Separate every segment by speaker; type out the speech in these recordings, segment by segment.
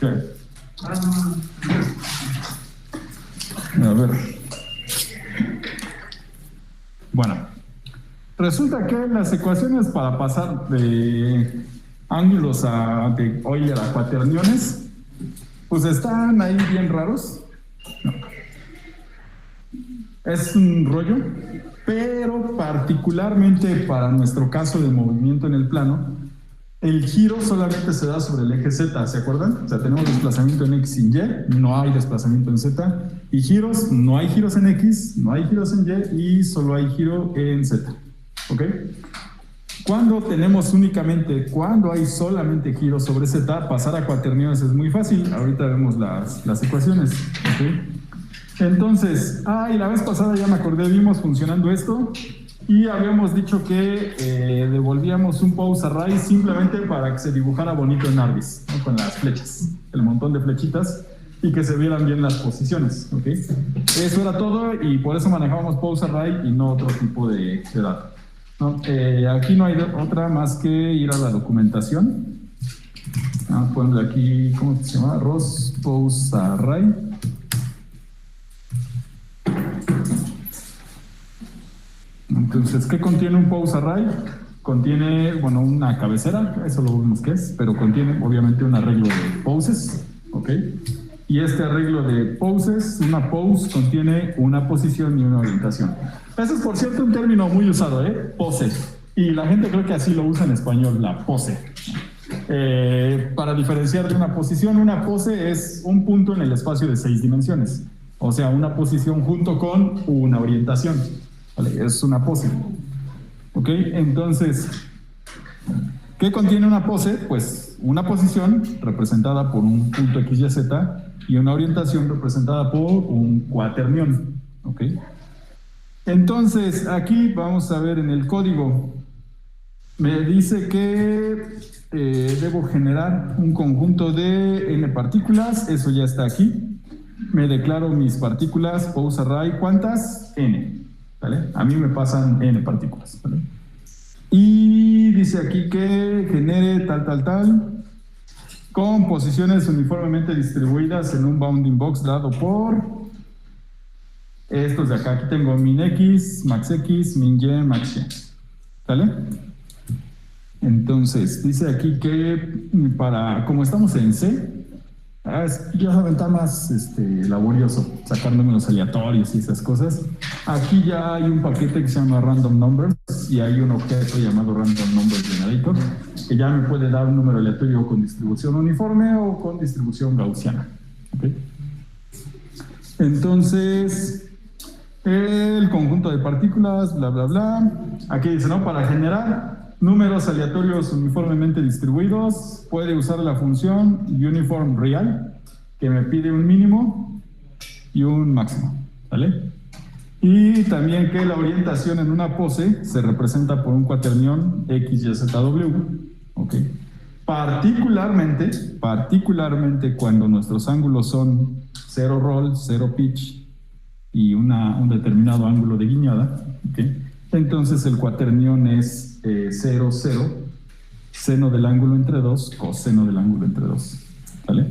Speaker 1: ¿Qué? A ver. Bueno, resulta que las ecuaciones para pasar de ángulos de Euler a cuaterniones, pues están ahí bien raros. No. Es un rollo, pero particularmente para nuestro caso de movimiento en el plano, el giro solamente se da sobre el eje Z, ¿se acuerdan? O sea, tenemos desplazamiento en X sin Y, no hay desplazamiento en Z, y giros, no hay giros en X, no hay giros en Y, y solo hay giro en Z, ¿ok? Cuando hay solamente giros sobre Z, pasar a cuaterniones es muy fácil. Ahorita vemos las ecuaciones, ¿ok? Entonces, la vez pasada ya me acordé, vimos funcionando esto, y habíamos dicho que devolvíamos un pose array simplemente para que se dibujara bonito en Arbis, ¿no? Con las flechas, el montón de flechitas, y que se vieran bien las posiciones, ¿ok? Eso era todo, y por eso manejábamos pose array y no otro tipo de dato, ¿no? Aquí no hay otra más que ir a la documentación. Ponle aquí, ¿cómo se llama? Ross pose array. Entonces, ¿qué contiene un pose array? Contiene, bueno, una cabecera, eso lo vemos que es, pero contiene obviamente un arreglo de poses, ¿ok? Y este arreglo de poses, una pose, contiene una posición y una orientación. Ese es, por cierto, un término muy usado, pose. Y la gente creo que así lo usa en español, la pose. Para diferenciar de una posición, una pose es un punto en el espacio de 6 dimensiones. O sea, una posición junto con una orientación. ¿Vale? Es una pose. ¿Ok? Entonces, ¿qué contiene una pose? Pues una posición representada por un punto X, Y, Z y una orientación representada por un cuaternión. ¿Ok? Entonces, aquí vamos a ver en el código. Me dice que debo generar un conjunto de n partículas. Eso ya está aquí. Me declaro mis partículas, pose array. ¿Cuántas? N. ¿Vale? A mí me pasan n partículas, ¿vale? Y dice aquí que genere tal, con posiciones uniformemente distribuidas en un bounding box dado por estos de acá. Aquí tengo min X, min Y, max Y, ¿vale? Entonces, dice aquí que como estamos en C, ya saben, está más laborioso sacar números aleatorios y esas cosas. Aquí ya hay un paquete que se llama Random Numbers y hay un objeto llamado Random Number Generator que ya me puede dar un número aleatorio con distribución uniforme o con distribución gaussiana. ¿Okay? Entonces, el conjunto de partículas, bla, bla, bla. Aquí dice, ¿no? Para generar números aleatorios uniformemente distribuidos, puede usar la función uniform real, que me pide un mínimo y un máximo, ¿vale? Y también que la orientación en una pose se representa por un cuaternión X, Y, Z, W, ¿ok? Particularmente cuando nuestros ángulos son 0 roll, 0 pitch y un determinado ángulo de guiñada, ¿ok? Entonces el cuaternión es 0, 0, seno del ángulo entre 2, coseno del ángulo entre 2, ¿vale?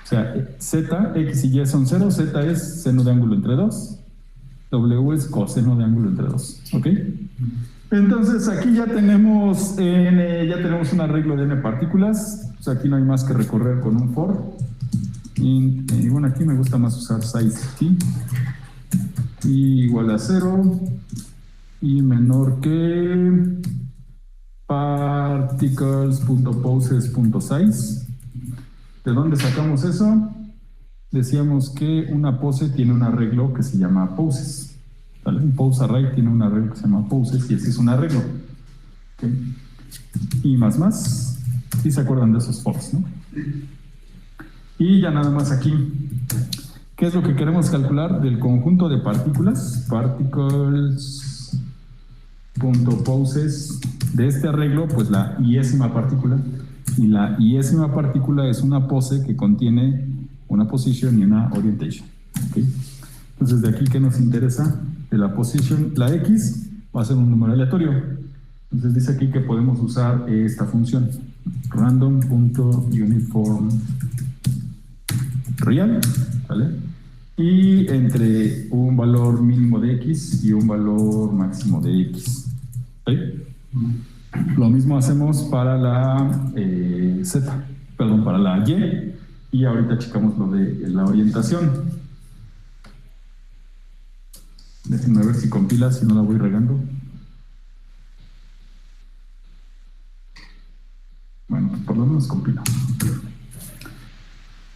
Speaker 1: O sea, Z, X y Y son 0, Z es seno de ángulo entre 2, W es coseno de ángulo entre 2, ¿ok? Entonces aquí ya tenemos un arreglo de n partículas, o sea, aquí no hay más que recorrer con un for. Y bueno, aquí me gusta más usar size t, igual a 0, y menor que particles.poses.size. ¿De dónde sacamos eso? Decíamos que una pose tiene un arreglo que se llama poses, ¿vale? Un pose array tiene un arreglo que se llama poses y ese es un arreglo, ¿okay? Y más, ¿sí se acuerdan de esos fors, no? Y ya nada más aquí, ¿qué es lo que queremos calcular del conjunto de partículas? Particles.poses de este arreglo, pues la iésima partícula, y la iésima partícula es una pose que contiene una position y una orientation, ¿okay? Entonces de aquí, ¿qué nos interesa? De la position, la X va a ser un número aleatorio. Entonces dice aquí que podemos usar esta función, random.uniform real, ¿vale? Y entre un valor mínimo de x y un valor máximo de x. ¿Sí? Lo mismo hacemos para la z, perdón, para la y ahorita checamos lo de la orientación. Déjenme ver si compila, si no la voy regando. Bueno, por lo menos compila.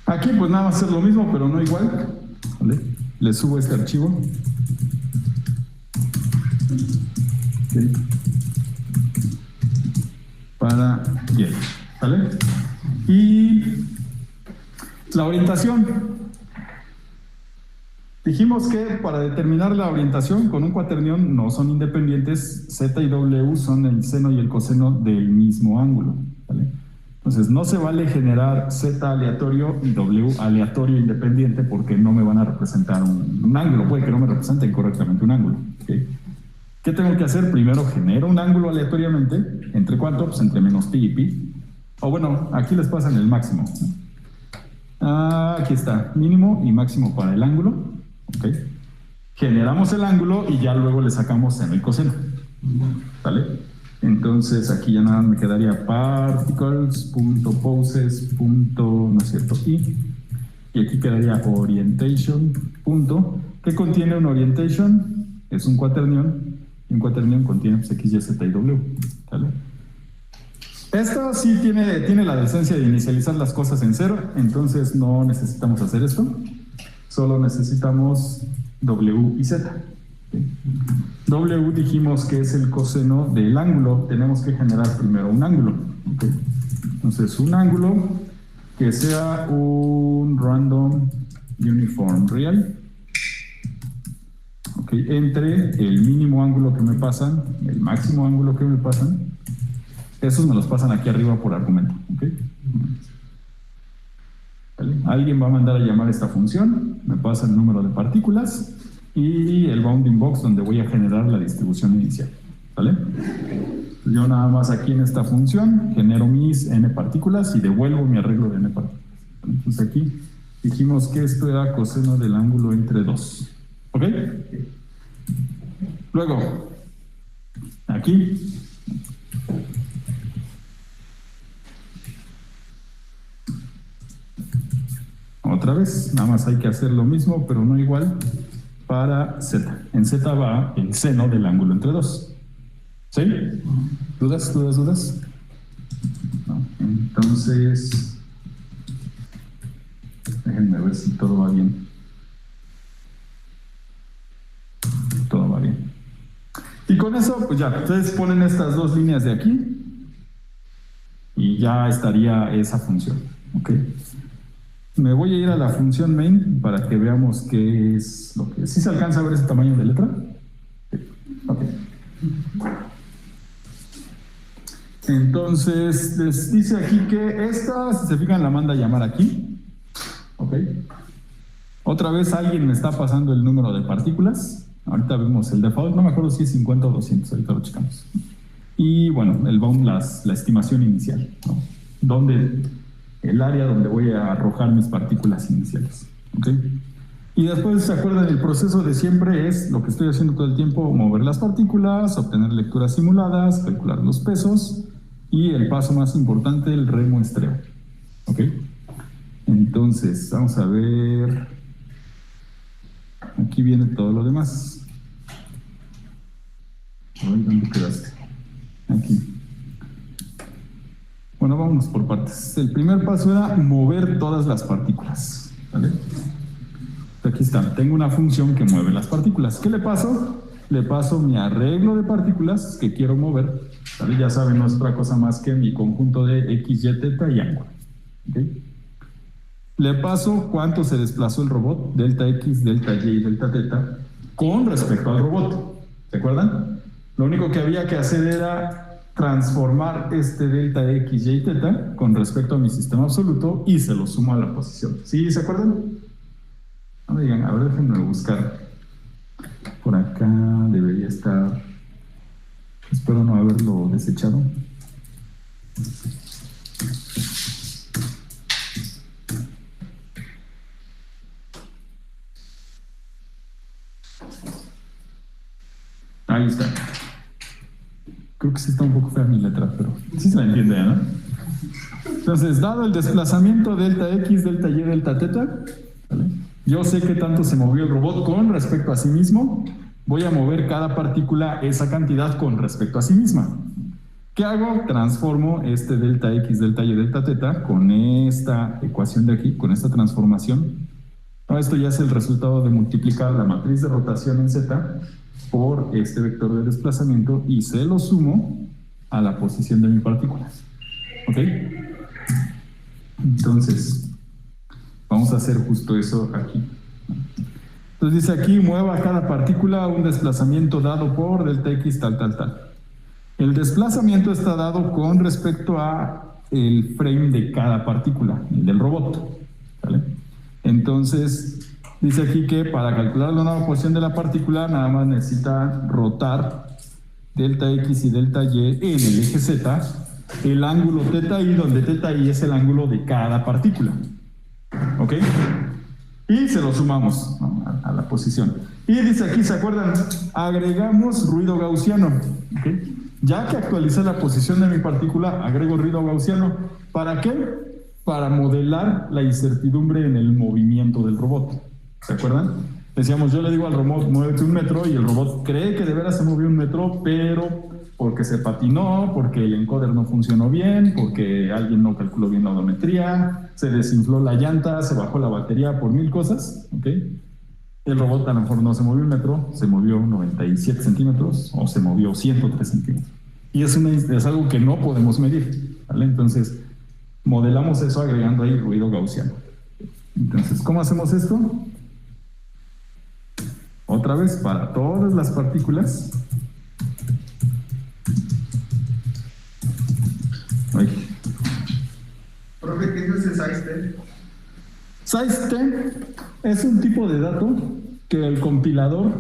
Speaker 1: Aquí pues nada va a ser lo mismo, pero no igual. ¿Vale? Le subo este archivo. Okay. Para y, ¿vale? Y la orientación. Dijimos que para determinar la orientación con un cuaternión no son independientes, z y w son el seno y el coseno del mismo ángulo, ¿vale? Entonces no se vale generar z aleatorio y w aleatorio independiente porque no me van a representar un ángulo, puede que no me representen correctamente un ángulo, ¿okay? ¿Qué tengo que hacer? Primero genero un ángulo aleatoriamente, ¿entre cuánto? Pues entre menos pi y pi, o bueno, aquí les pasan el máximo. Aquí está, mínimo y máximo para el ángulo. Okay. Generamos el ángulo y ya luego le sacamos seno y coseno. ¿Vale? Entonces aquí ya nada me quedaría particles.poses. No es cierto, y aquí quedaría orientation. ¿Qué contiene un orientation? Es un cuaternión. Un cuaternión contiene pues, x, y, z y w. ¿Vale? Esto sí tiene la decencia de inicializar las cosas en cero, entonces no necesitamos hacer esto. Solo necesitamos W y Z. ¿Okay? W dijimos que es el coseno del ángulo. Tenemos que generar primero un ángulo. ¿Okay? Entonces, un ángulo que sea un random uniform real. ¿Okay? Entre el mínimo ángulo que me pasan, el máximo ángulo que me pasan. Esos me los pasan aquí arriba por argumento. ¿Okay? ¿Vale? Alguien va a mandar a llamar esta función, me pasa el número de partículas y el bounding box donde voy a generar la distribución inicial. ¿Vale? Yo nada más aquí en esta función genero mis n partículas y devuelvo mi arreglo de n partículas. Entonces aquí dijimos que esto era coseno del ángulo entre 2. ¿Ok? Luego, aquí otra vez, nada más hay que hacer lo mismo, pero no igual, para z. En z va el seno del ángulo entre 2. ¿Sí? ¿Dudas? No. Entonces, déjenme ver si todo va bien. Todo va bien. Y con eso, pues ya, ustedes ponen estas dos líneas de aquí y ya estaría esa función. ¿Ok? Me voy a ir a la función main para que veamos qué es lo que... ¿Sí se alcanza a ver ese tamaño de letra? Ok. Entonces, les dice aquí que esta, si se fijan, la manda a llamar aquí. Ok. Otra vez alguien me está pasando el número de partículas. Ahorita vemos el default, no me acuerdo si es 50 o 200, ahorita lo checamos. Y bueno, el bound, la estimación inicial, ¿no? El área donde voy a arrojar mis partículas iniciales. ¿Okay? Y después, ¿se acuerdan? El proceso de siempre es lo que estoy haciendo todo el tiempo: mover las partículas, obtener lecturas simuladas, calcular los pesos y el paso más importante, el remuestreo. ¿Ok? Entonces, vamos a ver. Aquí viene todo lo demás. Ay, ¿dónde quedaste? Aquí. Bueno, vámonos por partes. El primer paso era mover todas las partículas. ¿Vale? Aquí está. Tengo una función que mueve las partículas. ¿Qué le paso? Le paso mi arreglo de partículas que quiero mover. ¿Vale? Ya saben, no es otra cosa más que mi conjunto de x, y, teta y ángulo. ¿Okay? Le paso cuánto se desplazó el robot, delta x, delta y y delta teta, con respecto al robot. ¿Se acuerdan? Lo único que había que hacer era transformar este delta x, y teta con respecto a mi sistema absoluto y se lo sumo a la posición. ¿Sí se acuerdan? No me digan, a ver, déjenme buscar. Por acá debería estar. Espero no haberlo desechado. Ahí está. Creo que sí está un poco fea mi letra, pero sí se la entiende, ¿no? Entonces, dado el desplazamiento delta X, delta Y, delta teta, ¿vale? Yo sé qué tanto se movió el robot con respecto a sí mismo. Voy a mover cada partícula esa cantidad con respecto a sí misma. ¿Qué hago? Transformo este delta X, delta Y, delta teta con esta ecuación de aquí, con esta transformación. Esto ya es el resultado de multiplicar la matriz de rotación en Z por este vector de desplazamiento y se lo sumo a la posición de mi partícula. ¿Ok? Entonces, vamos a hacer justo eso aquí. Entonces dice aquí, mueva cada partícula a un desplazamiento dado por delta X tal, tal, tal. El desplazamiento está dado con respecto a el frame de cada partícula, el del robot. ¿Vale? Entonces, dice aquí que para calcular la nueva posición de la partícula, nada más necesita rotar delta X y delta Y en el eje Z, el ángulo θ i, donde θ i es el ángulo de cada partícula. ¿Ok? Y se lo sumamos, ¿no?, a la posición. Y dice aquí, ¿se acuerdan? Agregamos ruido gaussiano. ¿Okay? Ya que actualicé la posición de mi partícula, agrego ruido gaussiano. ¿Para qué? Para modelar la incertidumbre en el movimiento del robot. ¿Se acuerdan? Decíamos, yo le digo al robot, muévete 1 metro, y el robot cree que de veras se movió 1 metro, pero porque se patinó, porque el encoder no funcionó bien, porque alguien no calculó bien la odometría, se desinfló la llanta, se bajó la batería, por 1000 cosas, ¿ok? El robot a lo mejor no se movió 1 metro, se movió 97 centímetros o se movió 103 centímetros. Y es algo que no podemos medir, ¿vale? Entonces, modelamos eso agregando ahí ruido gaussiano. Entonces, ¿cómo hacemos esto? Otra vez, para todas las partículas.
Speaker 2: Profe, ¿qué es el size-t?
Speaker 1: Size-t es un tipo de dato que el compilador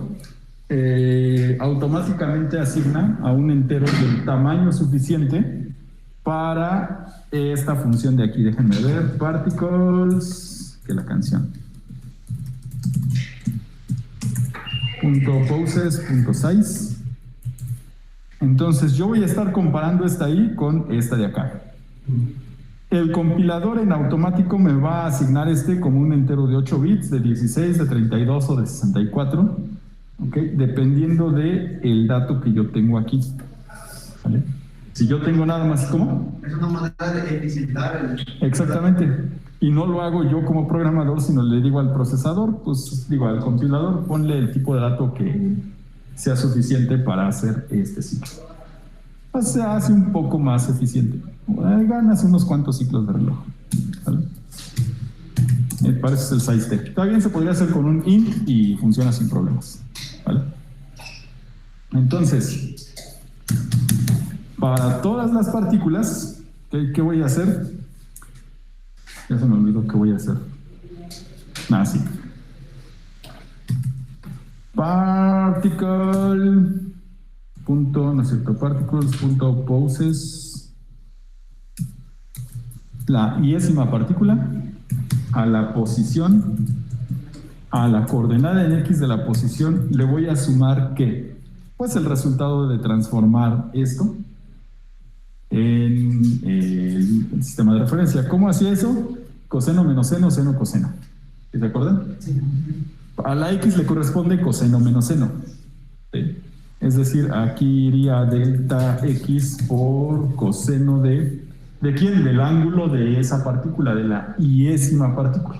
Speaker 1: automáticamente asigna a un entero del tamaño suficiente para esta función de aquí. Déjenme ver, particles, que la canción. .poses.size. Entonces yo voy a estar comparando esta ahí con esta de acá. El compilador en automático me va a asignar este como un entero de 8 bits, de 16, de 32 o de 64, ¿okay? Dependiendo del dato que yo tengo aquí, ¿vale? Si yo tengo nada más, ¿cómo?
Speaker 2: Es una manera de eficientar el...
Speaker 1: Exactamente. Y no lo hago yo como programador, sino le digo al procesador, pues digo al compilador, ponle el tipo de dato que sea suficiente para hacer este ciclo. O sea, hace un poco más eficiente. Ganas unos cuantos ciclos de reloj, ¿vale? Para eso es el size-t. También se podría hacer con un int y funciona sin problemas, ¿vale? Entonces, para todas las partículas, ¿qué voy a hacer? Ya se me olvidó qué voy a hacer. Sí. Particle... punto, ¿no es cierto? Particles.poses, la iésima partícula, a la posición, a la coordenada en X de la posición, le voy a sumar ¿qué? Pues el resultado de transformar esto en el sistema de referencia. ¿Cómo hacía eso? Coseno menos seno, seno coseno. ¿Se acuerdan? Sí. A la X le corresponde coseno menos seno. ¿Sí? Es decir, aquí iría delta X por coseno ¿de quién? Del ángulo de esa partícula, de la iésima partícula.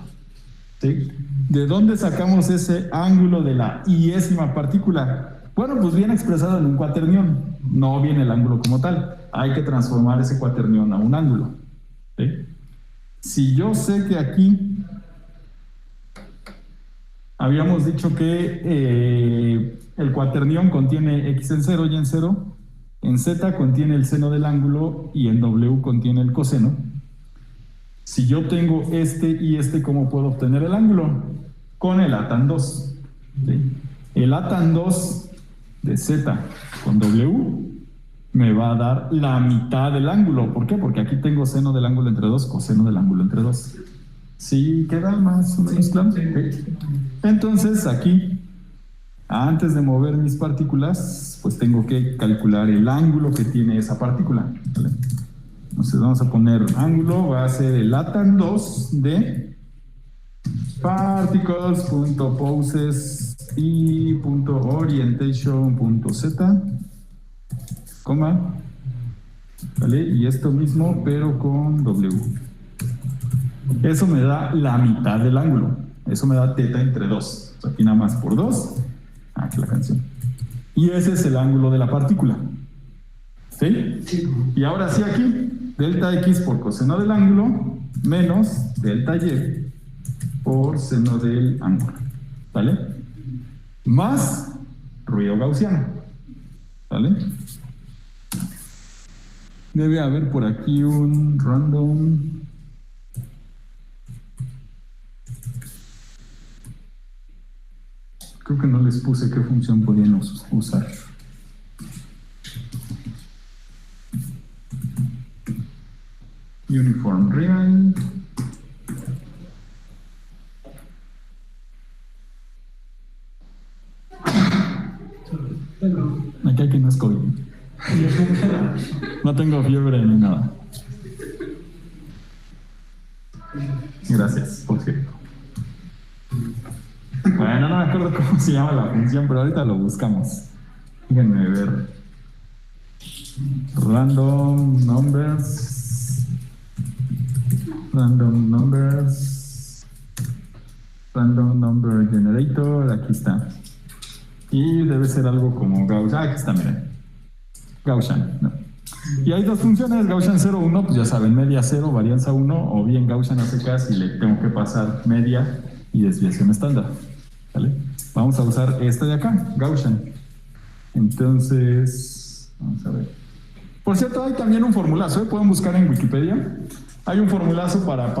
Speaker 1: ¿Sí? ¿De dónde sacamos ese ángulo de la iésima partícula? Bueno, pues viene expresado en un cuaternión, no viene el ángulo como tal. Hay que transformar ese cuaternión a un ángulo. ¿Sí? Si yo sé que aquí habíamos dicho que el cuaternión contiene X en 0 y en 0, en Z contiene el seno del ángulo y en W contiene el coseno. Si yo tengo este y este, ¿cómo puedo obtener el ángulo? Con el atan 2. ¿Sí? El atan 2 de Z con W me va a dar la mitad del ángulo. ¿Por qué? Porque aquí tengo seno del ángulo entre 2, coseno del ángulo entre 2. ¿Sí queda más o menos claro? ¿Sí? Entonces aquí Antes de mover mis partículas, pues tengo que calcular el ángulo que tiene esa partícula, ¿vale? Entonces vamos a poner ángulo, va a ser el atan2 de particles.poses y .orientation.z, coma, ¿vale? Y esto mismo, pero con W. Eso me da la mitad del ángulo. Eso me da teta entre 2. Aquí nada más por 2. Aquí la canción. Y ese es el ángulo de la partícula. ¿Sí? Sí. Y ahora sí aquí, delta X por coseno del ángulo menos delta Y por seno del ángulo. ¿Vale? Más ruido gaussiano. ¿Vale? Debe haber por aquí un random. Creo que no les puse qué función podían usar. Uniform real. Acá que no es COVID. No tengo fiebre ni nada. Gracias, por cierto. Bueno, no me acuerdo cómo se llama la función, pero ahorita lo buscamos. Déjenme ver. Random numbers. Random numbers. Random number generator. Aquí está. Y debe ser algo como Gaussian. Aquí está, miren. Gaussian. No. Y hay dos funciones. Gaussian 0, 1, pues ya saben, media 0, varianza 1, o bien Gaussian a secas y le tengo que pasar media y desviación estándar. ¿Vale? Vamos a usar este de acá, Gaussian. Entonces, vamos a ver. Por cierto, hay también un formulazo, pueden buscar en Wikipedia. Hay un formulazo para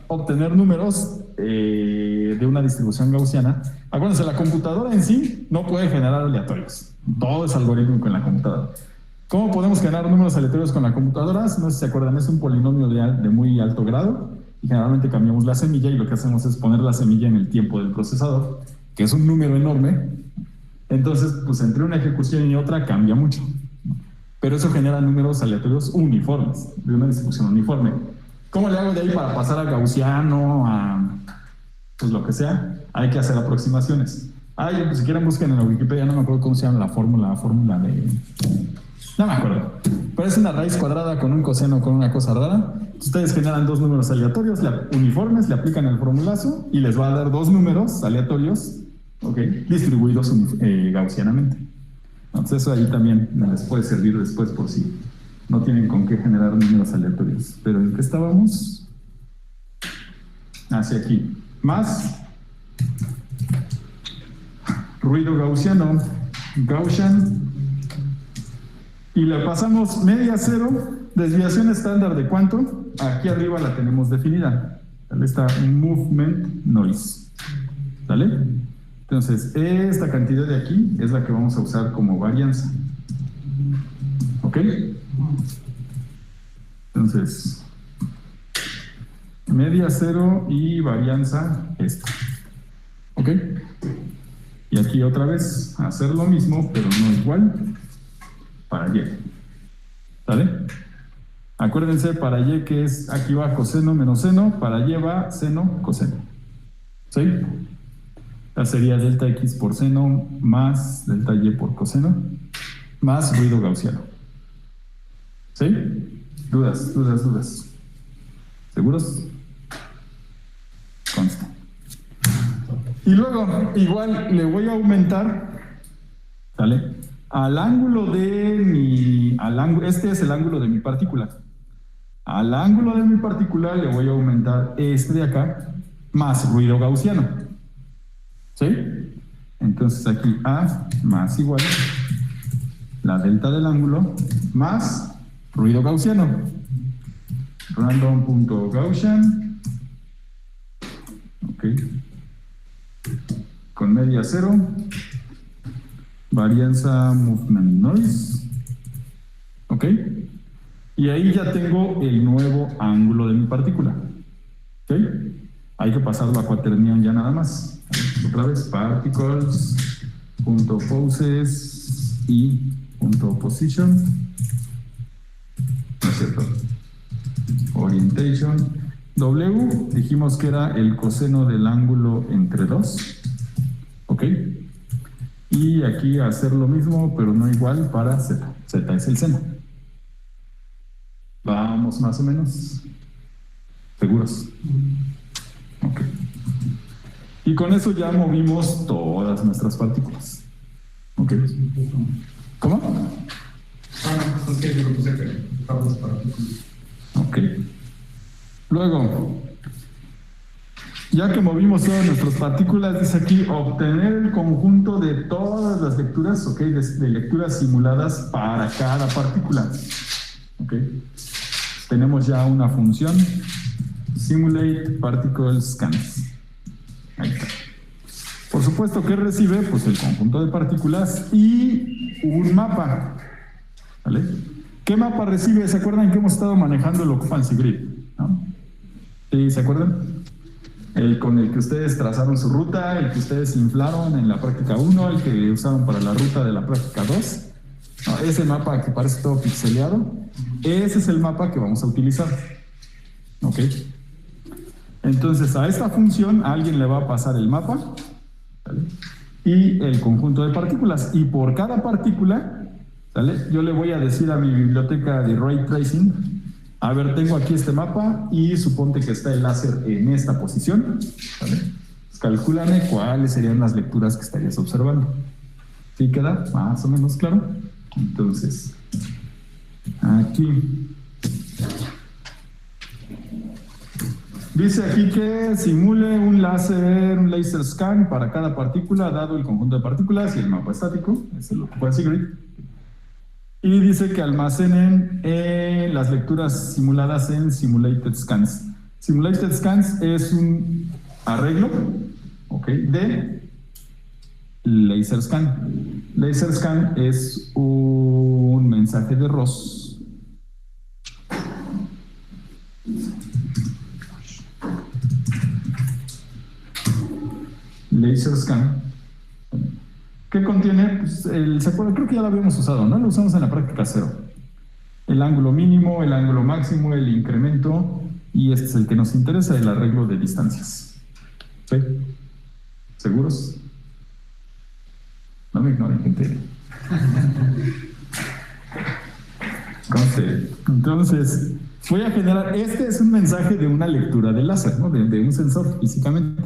Speaker 1: obtener números de una distribución gaussiana. Acuérdense, la computadora en sí no puede generar aleatorios. Todo es algorítmico en la computadora. ¿Cómo podemos generar números aleatorios con la computadora? No sé si se acuerdan, es un polinomio de muy alto grado. Y generalmente cambiamos la semilla y lo que hacemos es poner la semilla en el tiempo del procesador, que es un número enorme. Entonces, pues entre una ejecución y otra cambia mucho. Pero eso genera números aleatorios uniformes, de una distribución uniforme. ¿Cómo le hago de ahí para pasar a gaussiano, a pues lo que sea? Hay que hacer aproximaciones. Pues si quieren busquen en la Wikipedia, no me acuerdo cómo se llama la fórmula de... No me acuerdo. Pero es una raíz cuadrada con un coseno con una cosa rara. Ustedes generan dos números aleatorios uniformes, le aplican el formulazo y les va a dar dos números aleatorios, ¿okay?, distribuidos gaussianamente. Entonces eso ahí también les puede servir después por si no tienen con qué generar números aleatorios. ¿Pero en qué estábamos? Hacia aquí. Más ruido gaussiano, Gaussian. Y le pasamos media 0, desviación estándar de cuánto. Aquí arriba la tenemos definida. ¿Vale? Está movement noise. ¿Vale? Entonces, esta cantidad de aquí es la que vamos a usar como varianza. ¿Ok? Entonces, media 0 y varianza esta. ¿Ok? Y aquí otra vez hacer lo mismo, pero no igual. Para Y. ¿Vale? Acuérdense, para Y que es, aquí va coseno menos seno, para Y va seno, coseno. ¿Sí? Esta sería delta X por seno más delta Y por coseno, más ruido gaussiano. ¿Sí? ¿Dudas? ¿Seguros? Consta. Y luego, igual le voy a aumentar, ¿vale?, al ángulo de mi... este es el ángulo de mi partícula. Al ángulo de mi partícula le voy a aumentar este de acá más ruido gaussiano. ¿Sí? Entonces aquí A más igual la delta del ángulo más ruido gaussiano. Random.gaussian. Ok. Con media 0. Varianza movement noise. ¿Ok? Y ahí ya tengo el nuevo ángulo de mi partícula. ¿Ok? Hay que pasarlo a cuaternión ya nada más. Otra vez, particles punto poses y punto position, ¿no es cierto? Orientation. W dijimos que era el coseno del ángulo entre dos, ¿ok? Y aquí hacer lo mismo, pero no igual para Z. Z es el seno. Vamos más o menos seguros. Ok. Y con eso ya movimos todas nuestras partículas. Ok. ¿Cómo?
Speaker 2: Es que yo puse que las partículas.
Speaker 1: Ok. Luego, ya que movimos todas nuestras partículas, dice aquí obtener el conjunto de todas las lecturas, ok, de lecturas simuladas para cada partícula. Ok. Tenemos ya una función, simulate particle scans. Ahí está. Por supuesto que recibe pues el conjunto de partículas y un mapa. ¿Vale? ¿Qué mapa recibe? ¿Se acuerdan que hemos estado manejando el occupancy grid? ¿No? ¿Sí? ¿Se acuerdan? El con el que ustedes trazaron su ruta, el que ustedes inflaron en la práctica 1, el que usaron para la ruta de la práctica 2. No, ese mapa que parece todo pixeleado, ese es el mapa que vamos a utilizar. ¿Ok? Entonces a esta función alguien le va a pasar el mapa, ¿vale? Y el conjunto de partículas. Y por cada partícula, ¿vale? Yo le voy a decir a mi biblioteca de Ray Tracing, a ver, tengo aquí este mapa y suponte que está el láser en esta posición, ¿vale? Pues calcúlame cuáles serían las lecturas que estarías observando. ¿Sí queda más o menos claro? Entonces, aquí dice aquí que simule un laser scan para cada partícula dado el conjunto de partículas y el mapa estático, es el occupancy grid. Y dice que almacenen las lecturas simuladas en simulated scans. Simulated scans es un arreglo, ¿ok?, de laser scan. Laser scan es un mensaje de ROS. Laser scan. ¿Qué contiene? Pues creo que ya lo habíamos usado, ¿no? Lo usamos en la práctica 0. El ángulo mínimo, el ángulo máximo, el incremento, y este es el que nos interesa, el arreglo de distancias. ¿Sí? ¿Seguros? No me ignoren, gente. Entonces, voy a generar, este es un mensaje de una lectura de láser, ¿no? De un sensor físicamente.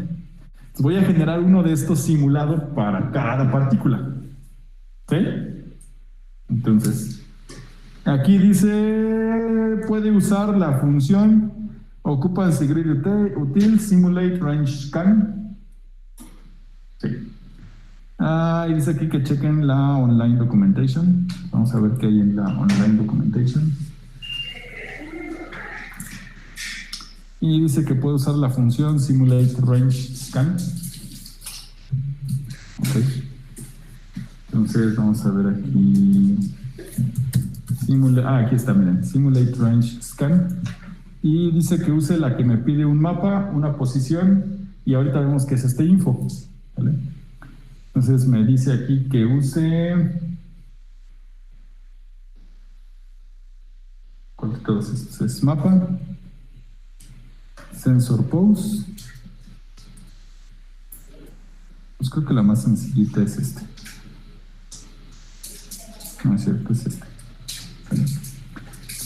Speaker 1: Voy a generar uno de estos simulado para cada partícula. ¿Sí? Entonces, aquí dice, puede usar la función occupancy grid util simulate range scan. Sí. Y dice aquí que chequen la online documentation. Vamos a ver qué hay en la online documentation. Y dice que puede usar la función simulate range scan. Ok. Entonces vamos a ver aquí. Aquí está, miren. Simulate range scan. Y dice que use la que me pide un mapa, una posición. Y ahorita vemos que es este info. ¿Vale? Entonces me dice aquí que use. ¿Cuál de todos estos es mapa? Sensor pose. Pues creo que la más sencillita es este. No es cierto, es este.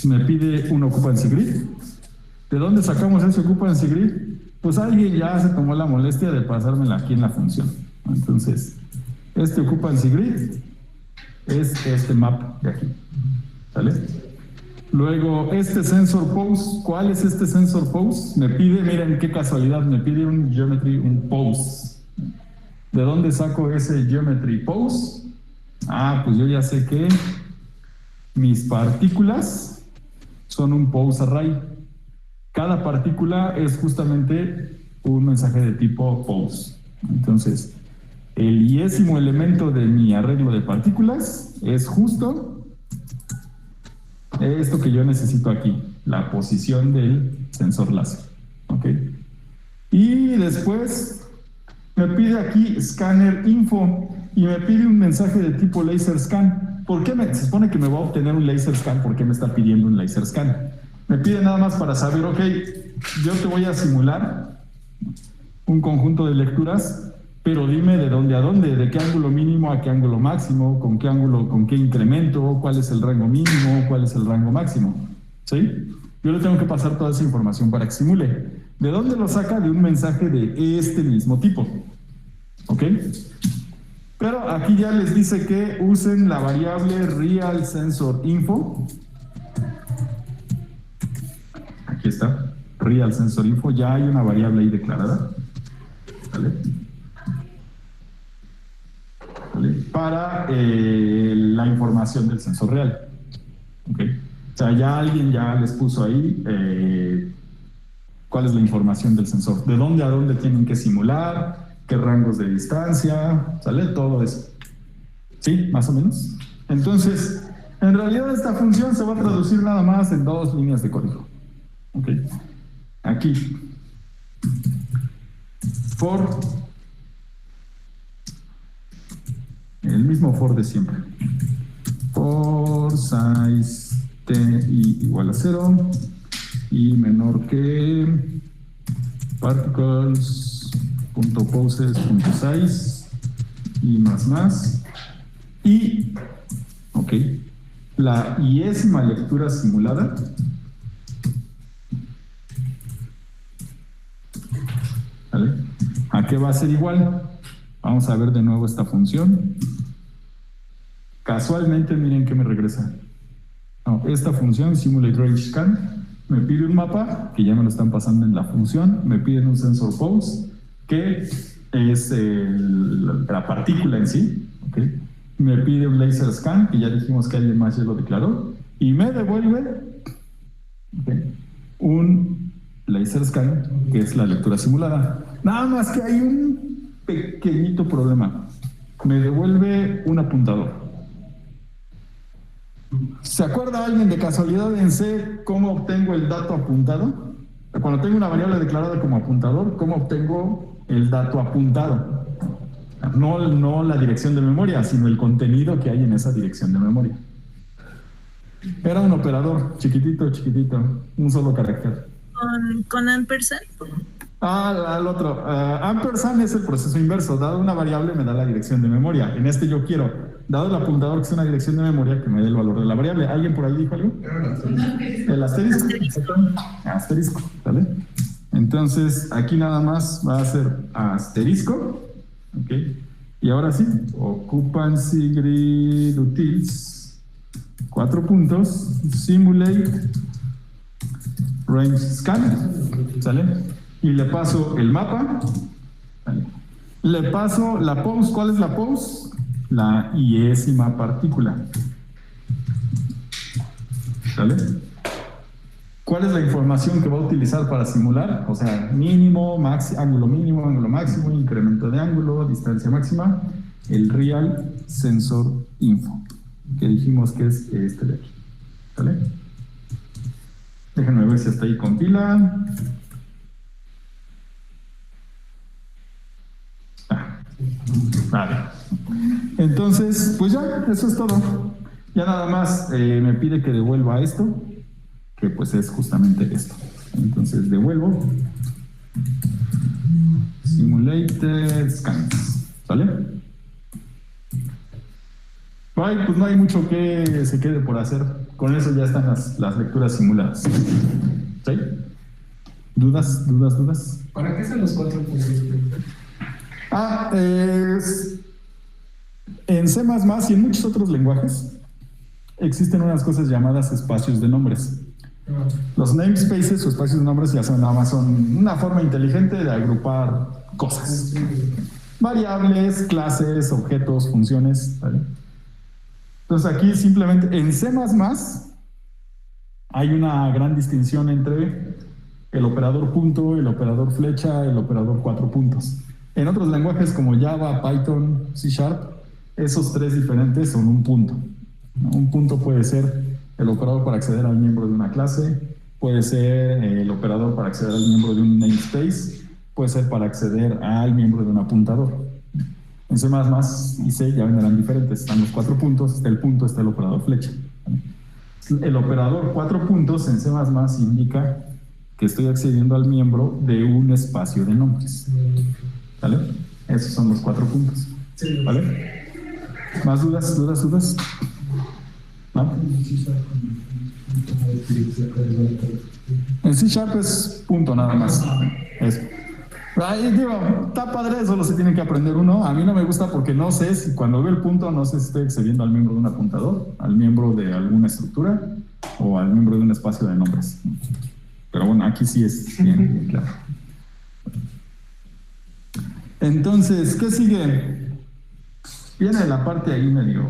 Speaker 1: Me pide un occupancy grid. ¿De dónde sacamos ese occupancy grid? Pues alguien ya se tomó la molestia de pasármela aquí en la función. Entonces, este occupancy grid es este map de aquí. ¿Sale? Luego, este sensor pose, ¿cuál es este sensor pose? Me pide, miren qué casualidad, me pide un geometry, un pose. ¿De dónde saco ese geometry pose? Pues yo ya sé que mis partículas son un pose array. Cada partícula es justamente un mensaje de tipo pose. Entonces, el iésimo elemento de mi arreglo de partículas es justo esto que yo necesito aquí, la posición del sensor láser. ¿Ok? Y después me pide aquí scanner info. y me pide un mensaje de tipo laser scan. ¿Por qué se supone que me va a obtener un laser scan? ¿Por qué me está pidiendo un laser scan? Me pide nada más para saber, ok, yo te voy a simular un conjunto de lecturas, pero dime de dónde a dónde, de qué ángulo mínimo a qué ángulo máximo, con qué ángulo, con qué incremento, cuál es el rango mínimo, cuál es el rango máximo. ¿Sí? Yo le tengo que pasar toda esa información para que simule. ¿De dónde lo saca? De un mensaje de este mismo tipo. ¿Ok? Pero aquí ya les dice que usen la variable real sensor info. Aquí está, real sensor info. Ya hay una variable ahí declarada. ¿Vale? ¿Vale? Para la información del sensor real. ¿Ok? O sea, ya alguien ya les puso ahí cuál es la información del sensor, de dónde a dónde tienen que simular, qué rangos de distancia, ¿sale? Todo eso. ¿Sí? Más o menos. Entonces, en realidad esta función se va a traducir nada más en 2 líneas de código. ¿Ok? Aquí. For. El mismo for de siempre. For size t igual a 0 y menor que particles.poses.size y más. Y, ok, la iésima lectura simulada ¿vale? ¿A qué va a ser igual? Vamos a ver de nuevo esta función. Casualmente, miren que me regresa. No, esta función, simulate range scan, me pide un mapa, que ya me lo están pasando en la función, me piden un sensor pose, que es la partícula en sí, ¿okay? Me pide un laser scan, que ya dijimos que alguien más ya lo declaró, y me devuelve un laser scan, que es la lectura simulada. Nada más que hay un pequeñito problema. Me devuelve un apuntador. ¿Se acuerda alguien de casualidad en C cómo obtengo el dato apuntado? Cuando tengo una variable declarada como apuntador, ¿cómo obtengo el dato apuntado? No la dirección de memoria, sino el contenido que hay en esa dirección de memoria. Era un operador chiquitito, un solo carácter.
Speaker 3: ¿Con ampersand?
Speaker 1: Al otro. Ampersand es el proceso inverso. Dado una variable me da la dirección de memoria. En este yo quiero, dado el apuntador que es una dirección de memoria, que me dé el valor de la variable. ¿Alguien por ahí dijo algo? El asterisco. Asterisco, ¿vale? Entonces, aquí nada más va a ser asterisco. ¿Ok? Y ahora sí, occupancy grid utils, 4 puntos, simulate range scan, ¿sale? Y le paso el mapa, ¿vale? Le paso la pose. ¿Cuál es la pose? La iésima partícula, ¿sale? ¿Cuál es la información que va a utilizar para simular? O sea, mínimo, ángulo mínimo, ángulo máximo, incremento de ángulo, distancia máxima, el real sensor info, que dijimos que es este de aquí, ¿vale? Déjenme ver si hasta ahí compila. Vale. Entonces, pues ya, eso es todo. Ya nada más me pide que devuelva esto, que pues es justamente esto. Entonces devuelvo simulated scans, ¿vale? Ay, pues no hay mucho que se quede por hacer. Con eso ya están las lecturas simuladas. ¿Sí? ¿Dudas?
Speaker 2: ¿Para qué son los 4 puntos?
Speaker 1: En C++ y en muchos otros lenguajes existen unas cosas llamadas espacios de nombres. Los namespaces o espacios de nombres ya son nada más una forma inteligente de agrupar cosas. Variables, clases, objetos, funciones, ¿vale? Entonces aquí simplemente en C++ hay una gran distinción entre el operador punto, el operador flecha, el operador 4 puntos. En otros lenguajes como Java, Python, C#, esos 3 diferentes son un punto. Un punto puede ser el operador para acceder al miembro de una clase, puede ser el operador para acceder al miembro de un namespace, puede ser para acceder al miembro de un apuntador. En C++ y C ya vendrán diferentes. Están los 4 puntos, está el punto, está el operador flecha. El operador 4 puntos en C++ indica que estoy accediendo al miembro de un espacio de nombres. ¿Vale? Esos son los 4 puntos. ¿Vale? ¿Más dudas? ¿No? En C# es punto nada más. Eso. Ahí digo, está padre, solo se tiene que aprender uno. A mí no me gusta porque no sé si cuando veo el punto, no sé si estoy accediendo al miembro de un apuntador, al miembro de alguna estructura o al miembro de un espacio de nombres. Pero bueno, aquí sí es bien claro. Entonces, ¿qué sigue? Viene la parte ahí medio...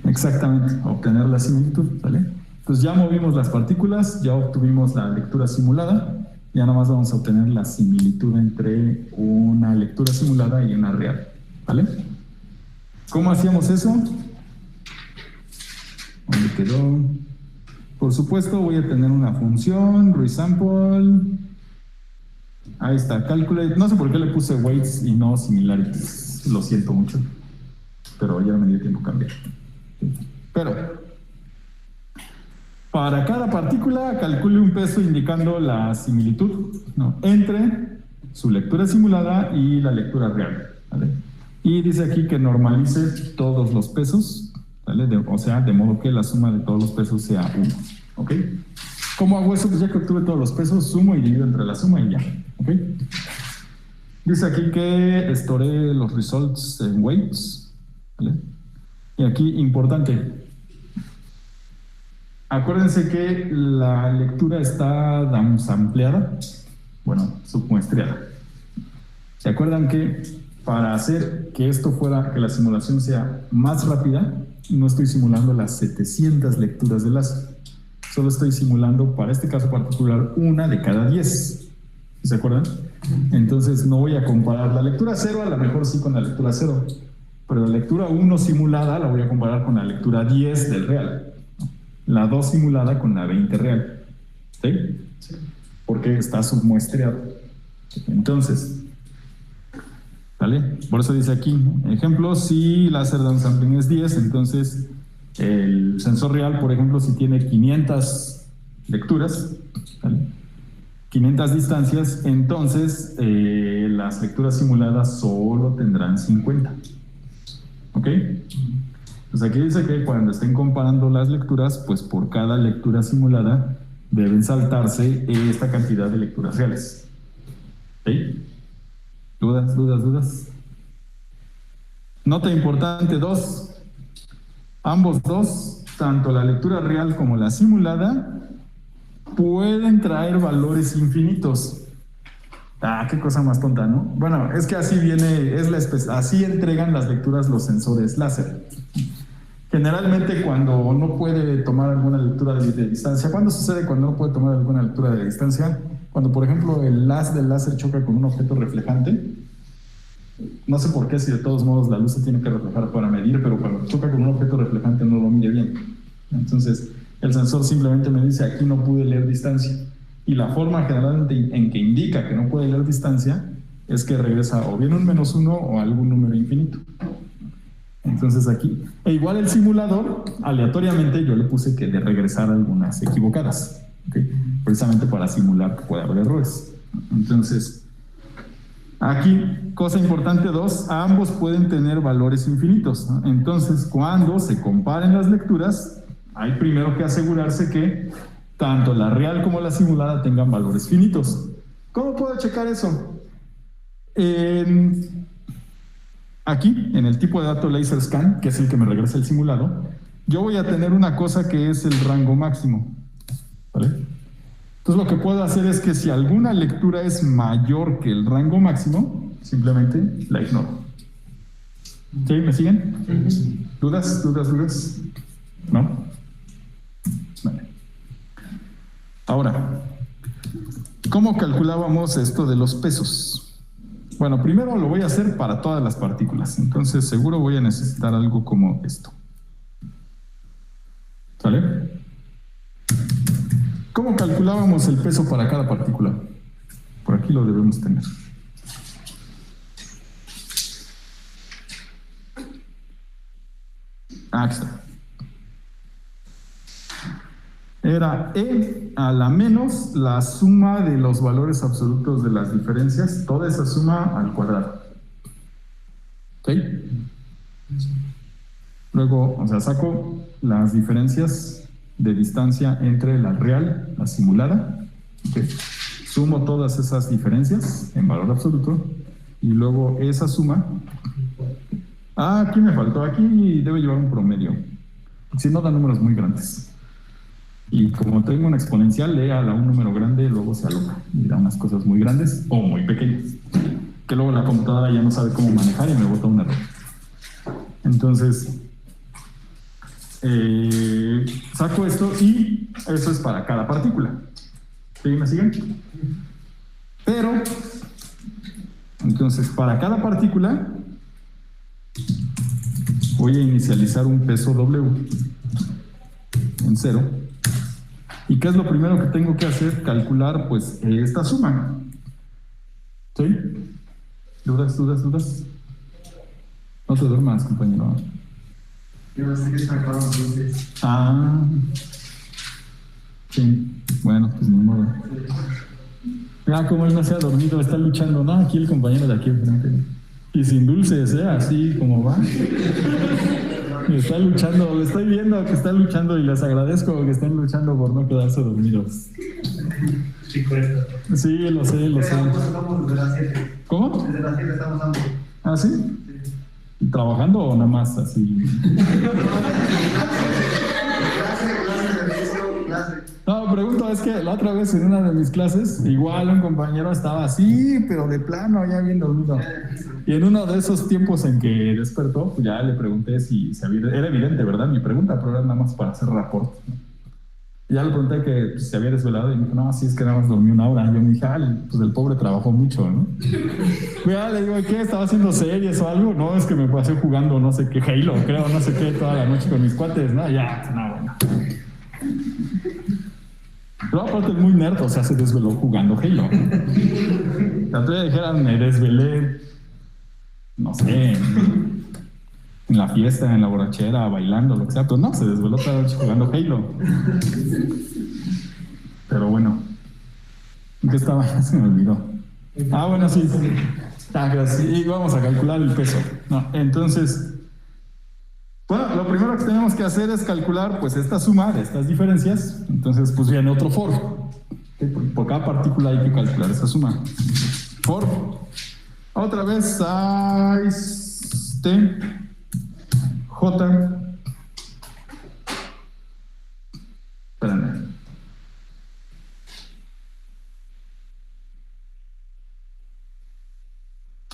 Speaker 1: Exactamente, obtener la similitud, ¿vale? Entonces ya movimos las partículas, ya obtuvimos la lectura simulada, ya nada más vamos a obtener la similitud entre una lectura simulada y una real, ¿vale? ¿Cómo hacíamos eso? ¿Dónde quedó? Por supuesto voy a tener una función, resample, ahí está, calculate, no sé por qué le puse weights y no similarities, lo siento mucho, pero ya me dio tiempo a cambiar. Pero para cada partícula calcule un peso indicando la similitud, ¿no?, entre su lectura simulada y la lectura real, ¿vale? Y dice aquí que normalice todos los pesos, ¿vale? O sea, de modo que la suma de todos los pesos sea 1, ¿ok? ¿Cómo hago eso? Pues ya que obtuve todos los pesos, sumo y divido entre la suma y ya, ¿ok? Dice aquí que store los results en weights, ¿vale? Y aquí, importante, acuérdense que la lectura está downsampleada, bueno, submuestreada. ¿Se acuerdan que para hacer que esto fuera, que la simulación sea más rápida, no estoy simulando las 700 lecturas de láser? Solo estoy simulando, para este caso particular, una de cada 10. ¿Se acuerdan? Entonces no voy a comparar la lectura 0, a lo mejor sí con la lectura 0, pero la lectura 1 simulada la voy a comparar con la lectura 10 del real. La 2 simulada con la 20 real. ¿Sí? Sí. Porque está submuestreado. Entonces, ¿vale? Por eso dice aquí, ejemplo, si láser downsampling es 10, entonces el sensor real, por ejemplo, si tiene 500 lecturas, ¿vale?, 500 distancias, entonces las lecturas simuladas solo tendrán 50. ¿Ok? Pues aquí dice que cuando estén comparando las lecturas, pues por cada lectura simulada deben saltarse esta cantidad de lecturas reales. ¿Ok? ¿Dudas? Nota importante 2. Ambos dos, tanto la lectura real como la simulada, pueden traer valores infinitos. Qué cosa más tonta, ¿no? Bueno, es que así viene, así entregan las lecturas los sensores láser. Generalmente cuando no puede tomar alguna lectura de distancia, ¿cuándo sucede cuando no puede tomar alguna lectura de distancia? Cuando, por ejemplo, el haz del láser choca con un objeto reflejante. No sé por qué, si de todos modos la luz se tiene que reflejar para medir, pero cuando choca con un objeto reflejante no lo mide bien. Entonces, el sensor simplemente me dice, aquí no pude leer distancia. Y la forma generalmente en que indica que no puede leer distancia es que regresa o bien un -1 o algún número infinito. Entonces aquí, e igual el simulador, aleatoriamente yo le puse que de regresar algunas equivocadas, ¿okay?, precisamente para simular que puede haber errores. Entonces, aquí, cosa importante 2, ambos pueden tener valores infinitos, ¿no? Entonces, cuando se comparen las lecturas, hay primero que asegurarse que tanto la real como la simulada tengan valores finitos. ¿Cómo puedo checar eso? Aquí, en el tipo de dato laser scan, que es el que me regresa el simulado, yo voy a tener una cosa que es el rango máximo, ¿vale? Entonces lo que puedo hacer es que si alguna lectura es mayor que el rango máximo, simplemente la ignoro. ¿Sí? ¿Me siguen? ¿Dudas? ¿No? Vale. Ahora, ¿cómo calculábamos esto de los pesos? Bueno, primero lo voy a hacer para todas las partículas, entonces seguro voy a necesitar algo como esto. ¿Sale? ¿Cómo calculábamos el peso para cada partícula? Por aquí lo debemos tener. Aquí está. Era E a la menos la suma de los valores absolutos de las diferencias, toda esa suma al cuadrado. ¿Ok? Luego, o sea, saco las diferencias de distancia entre la real, la simulada. ¿Ok? Sumo todas esas diferencias en valor absoluto y luego esa suma. Ah, aquí me faltó, aquí debe llevar un promedio. Si no, da números muy grandes. Y como tengo una exponencial, le a un número grande, luego se aloca y da unas cosas muy grandes o muy pequeñas, que luego la computadora ya no sabe cómo manejar y me bota un error. Entonces, saco esto y eso es para cada partícula. ¿Sí? ¿Me siguen? Pero, entonces, para cada partícula voy a inicializar un peso W en 0. ¿Y qué es lo primero que tengo que hacer? Calcular, pues, esta suma. ¿Sí? ¿Dudas? No te duermas, compañero.
Speaker 2: Yo no sé qué está acabando entonces.
Speaker 1: Ah. Sí. Bueno, pues ni modo. Ah, como él no se ha dormido, está luchando. No, aquí el compañero de aquí enfrente. Y sin dulces, así como va. Está luchando, lo estoy viendo que está luchando y les agradezco que estén luchando por no quedarse dormidos.
Speaker 2: Sí, cuesta.
Speaker 1: Sí, lo sé.
Speaker 2: Estamos desde las 7.
Speaker 1: ¿Cómo?
Speaker 2: Desde las 7 estamos dando.
Speaker 1: ¿Ah, sí?
Speaker 2: Sí.
Speaker 1: ¿Trabajando o nada más así?
Speaker 2: Clase.
Speaker 1: No, pregunto, es que la otra vez en una de mis clases, igual un compañero estaba así, pero de plano, ya bien dormido. Y en uno de esos tiempos en que despertó, pues ya le pregunté si era evidente, ¿verdad? Mi pregunta, pero era nada más para hacer rapport. Y ya le pregunté que pues, se había desvelado y me dijo, no, sí, es que nada más dormí una hora. Y yo me dije, pues el pobre trabajó mucho, ¿no? Pues ya le digo, ¿qué? ¿Estaba haciendo series o algo? No, es que me pasé jugando no sé qué, Halo, creo, no sé qué, toda la noche con mis cuates, ¿no? Ya, no, bueno. Pero aparte es muy nerd, o sea, se desveló jugando Halo. La otra dijeran, me desvelé, no sé, en la fiesta, en la borrachera, bailando, lo que sea, pero no, se desveló toda la noche jugando Halo. Pero bueno, ¿en qué estaba? Ya se me olvidó. Ah, bueno, sí. Y vamos a calcular el peso. No, entonces, bueno, lo primero que tenemos que hacer es calcular pues esta suma de estas diferencias. Entonces, pues viene otro for. Por cada partícula hay que calcular esta suma. For. Otra vez, size T, J. Espérame.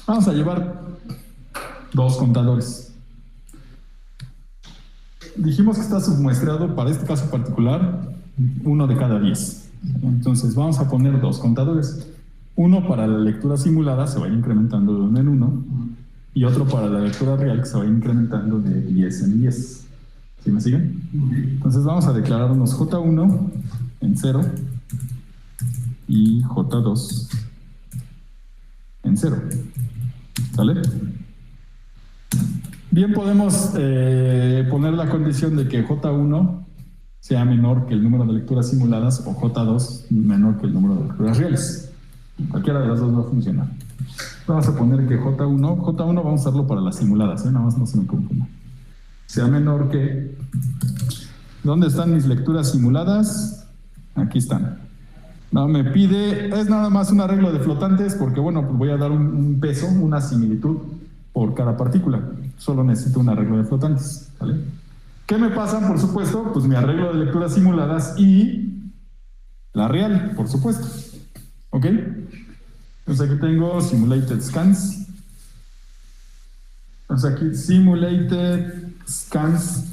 Speaker 1: Vamos a llevar dos contadores. Dijimos que está submuestrado para este caso particular 1 de cada 10. Entonces vamos a poner dos contadores. Uno para la lectura simulada, se va a ir incrementando de 1 en 1, y otro para la lectura real, que se va a ir incrementando de 10 en 10. ¿Sí me siguen? Entonces vamos a declararnos J1 en 0 y J2 en 0. ¿Sale? Bien, podemos poner la condición de que J1 sea menor que el número de lecturas simuladas o J2 menor que el número de lecturas reales. Cualquiera de las dos va a funcionar. Vamos a poner que J1 vamos a usarlo para las simuladas, nada más no se me confunda. Sea menor que... ¿Dónde están mis lecturas simuladas? Aquí están. No, me pide, es nada más un arreglo de flotantes porque, bueno, pues voy a dar un peso, una similitud por cada partícula. Solo necesito un arreglo de flotantes, ¿vale? ¿Qué me pasan, por supuesto? Pues mi arreglo de lecturas simuladas y la real, por supuesto. ¿Ok? Entonces aquí tengo simulated scans. Entonces aquí simulated scans,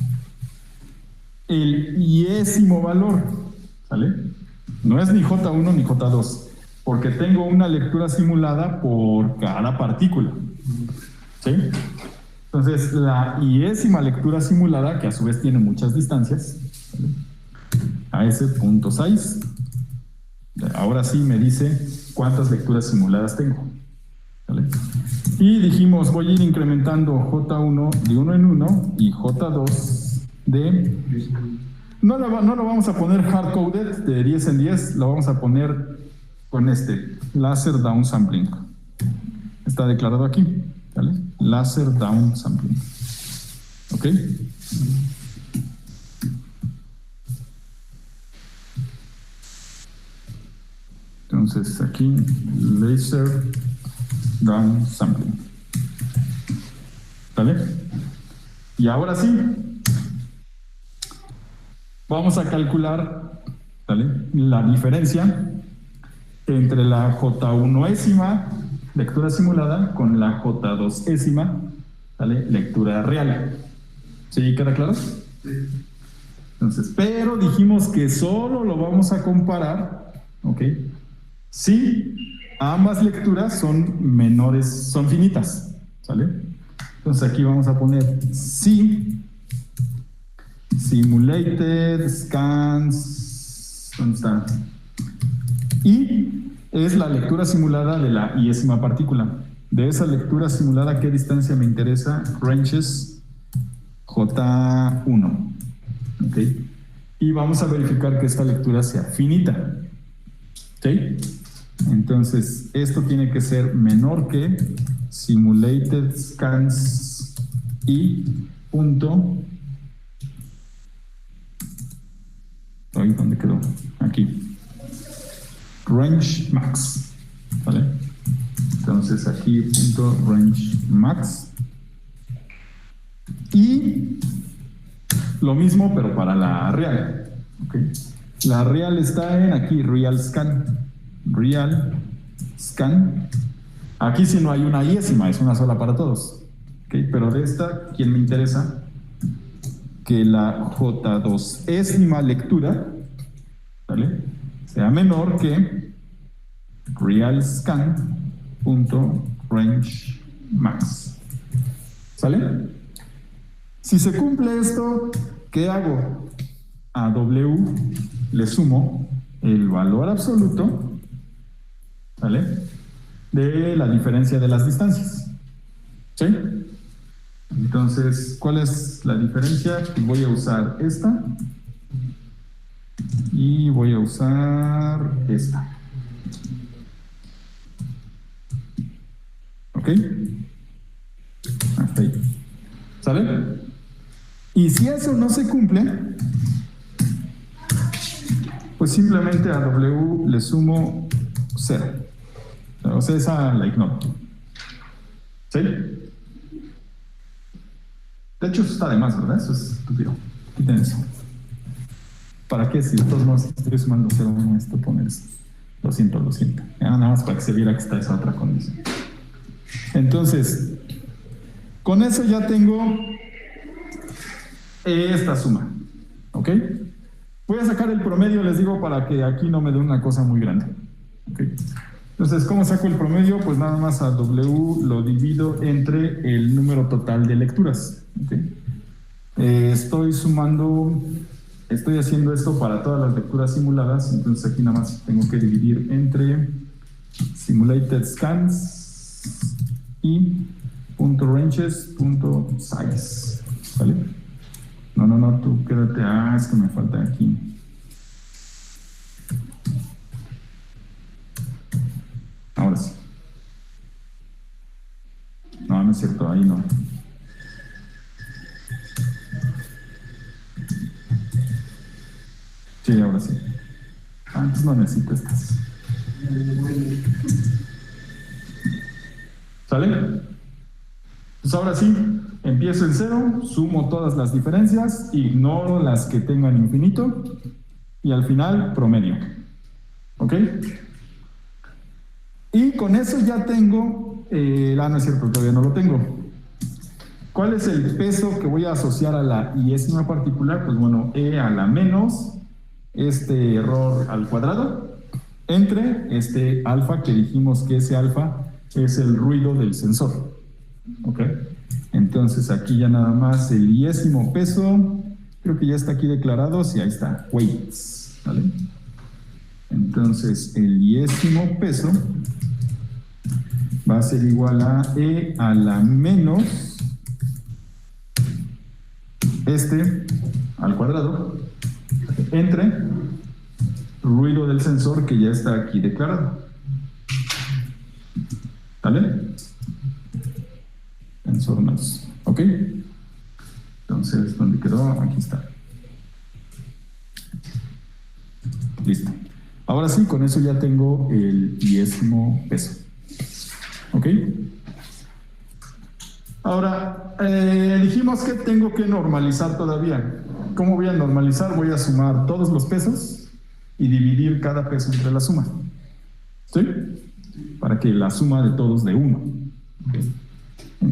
Speaker 1: el iésimo valor, ¿sale? No es ni J1 ni J2, porque tengo una lectura simulada por cada partícula. ¿Sí? Entonces, la iésima lectura simulada, que a su vez tiene muchas distancias, ¿vale? A ese punto 6. Ahora sí me dice cuántas lecturas simuladas tengo. ¿Vale? Y dijimos, voy a ir incrementando J1 de 1 en 1 y J2 No lo vamos a poner hard-coded de 10 en 10, lo vamos a poner con laser downsampling. Está declarado aquí, ¿vale? Laser downsampling. ¿Ok? Entonces aquí, laser downsampling. ¿Vale? Y ahora sí, vamos a calcular, ¿vale?, la diferencia entre la J1ésima lectura simulada con la J2ésima, ¿vale?, lectura real. ¿Sí queda claro? Sí. Entonces, pero dijimos que solo lo vamos a comparar, ¿ok?, si ambas lecturas son menores, son finitas, ¿sale? Entonces aquí vamos a poner si simulated scans, ¿dónde está? Y es la lectura simulada de la iésima partícula. De esa lectura simulada, ¿qué distancia me interesa? Ranges J1. ¿Ok? Y vamos a verificar que esta lectura sea finita. ¿Ok? Entonces, esto tiene que ser menor que simulated scans y punto. ¿Dónde quedó? Aquí. Range max. ¿Vale? Entonces, aquí punto range max. Y lo mismo, pero para la real. ¿Ok? La real está en aquí, real scan. Real scan. Aquí sí no hay una iésima, es una sola para todos. ¿Okay? Pero de esta, ¿quién me interesa? Que la J2ésima lectura, ¿vale?, sea menor que real scan punto range max. ¿Sale? Si se cumple esto, ¿qué hago? A W le sumo el valor absoluto, ¿vale?, de la diferencia de las distancias. ¿Sí? Entonces, ¿cuál es la diferencia? Pues voy a usar esta y voy a usar esta. ¿Ok? Hasta ahí. ¿Sale? Y si eso no se cumple, pues simplemente a W le sumo 0. O sea, esa la ignoro. ¿Sí? De hecho, eso está de más, ¿verdad? Eso es estúpido. Quiten eso. ¿Para qué? Si de todos modos estoy sumando 0 a esto, poner eso. Lo siento. Nada más para que se viera que está esa otra condición. Entonces, con eso ya tengo esta suma. ¿Ok? Voy a sacar el promedio, les digo, para que aquí no me dé una cosa muy grande. ¿Ok? Entonces, ¿cómo saco el promedio? Pues nada más a W lo divido entre el número total de lecturas. ¿Okay? Estoy haciendo esto para todas las lecturas simuladas, entonces aquí nada más tengo que dividir entre simulated scans y punto ranges punto size. ¿Vale? No, tú quédate. Es que me falta aquí. Ahora sí. No es cierto, ahí no. Sí, ahora sí. Antes no necesito estas. ¿Sale? Pues ahora sí, empiezo en 0, sumo todas las diferencias, ignoro las que tengan infinito y al final promedio. ¿Ok? Y con eso ya tengo, no es cierto, todavía no lo tengo. ¿Cuál es el peso que voy a asociar a la iésima particular? Pues bueno, E a la menos este error al cuadrado entre este alfa, que dijimos que ese alfa es el ruido del sensor. ¿Ok? Entonces aquí ya nada más el iésimo peso, creo que ya está aquí declarado, sí, ahí está, weights, ¿vale? Entonces el iésimo peso va a ser igual a E a la menos al cuadrado entre ruido del sensor que ya está aquí declarado. ¿Vale? Sensor noise. ¿Ok? Entonces, ¿dónde quedó? Aquí está. Listo. Ahora sí, con eso ya tengo el 10º peso. ¿Ok? Ahora, dijimos que tengo que normalizar todavía. ¿Cómo voy a normalizar? Voy a sumar todos los pesos y dividir cada peso entre la suma. ¿Sí? Para que la suma de todos dé 1. ¿Okay?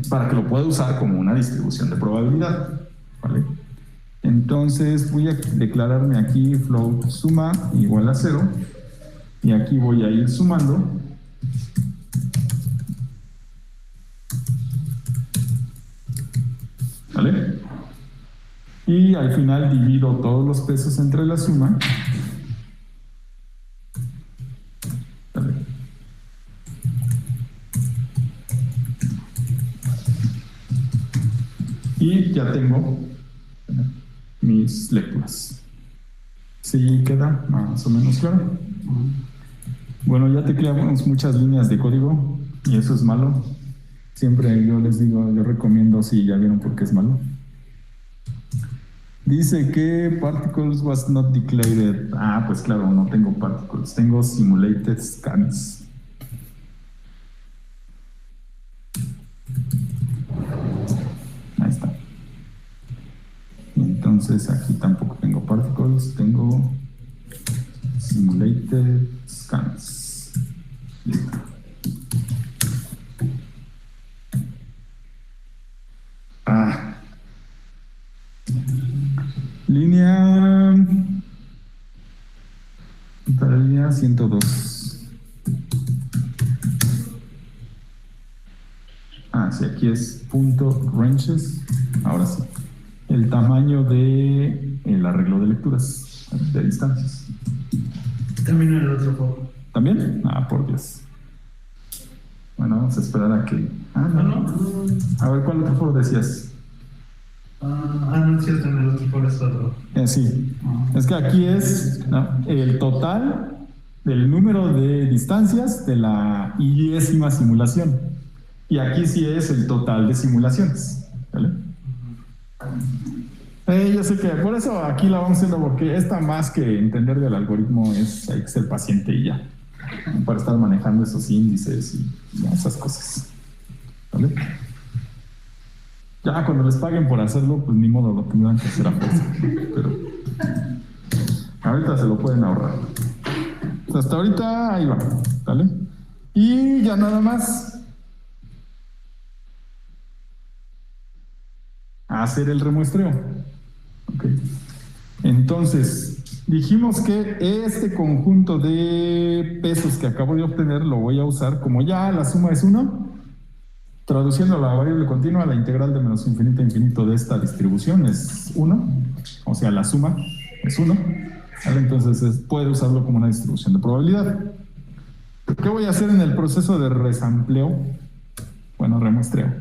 Speaker 1: Para que lo pueda usar como una distribución de probabilidad. ¿Vale? Entonces voy a declararme aquí float suma igual a 0 y aquí voy a ir sumando ¿vale? Y al final divido todos los pesos entre la suma. ¿Vale? Y ya tengo mis lecturas. ¿Sí queda más o menos claro? Bueno, ya tecleamos muchas líneas de código y eso es malo. Siempre yo les digo, yo recomiendo, si ya vieron por qué es malo. Dice que particles was not declared. Ah, pues claro, no tengo particles, tengo simulated scans. Ahí está. Entonces aquí tampoco tengo particles, tengo simulated scans. Listo. Línea 102. Sí, aquí es punto ranges. Ahora sí. El tamaño de el arreglo de lecturas de distancias.
Speaker 2: También en el otro foro.
Speaker 1: ¿También? Por Dios. Bueno, vamos a esperar a que... no. A ver, ¿cuál otro foro decías?
Speaker 2: No es cierto, en el otro foro está otro.
Speaker 1: Sí. Es que aquí es el total del número de distancias de la 10ª simulación. Y aquí sí es el total de simulaciones. ¿Vale? Yo sé que por eso aquí la vamos haciendo, porque esta más que entender del algoritmo hay que ser paciente y ya. Para estar manejando esos índices y esas cosas. ¿Vale? Ya cuando les paguen por hacerlo, pues ni modo, lo tendrán que hacer a fuerza. Pero ahorita se lo pueden ahorrar. Hasta ahorita ahí va, ¿vale? Y ya nada más hacer el remuestreo. Okay. Entonces, dijimos que este conjunto de pesos que acabo de obtener lo voy a usar, como ya la suma es 1, traduciendo la variable continua, la integral de menos infinito a infinito de esta distribución es 1, o sea, la suma es 1, ¿vale? Entonces puede usarlo como una distribución de probabilidad. ¿Qué voy a hacer en el proceso de resampleo? Bueno, remuestreo.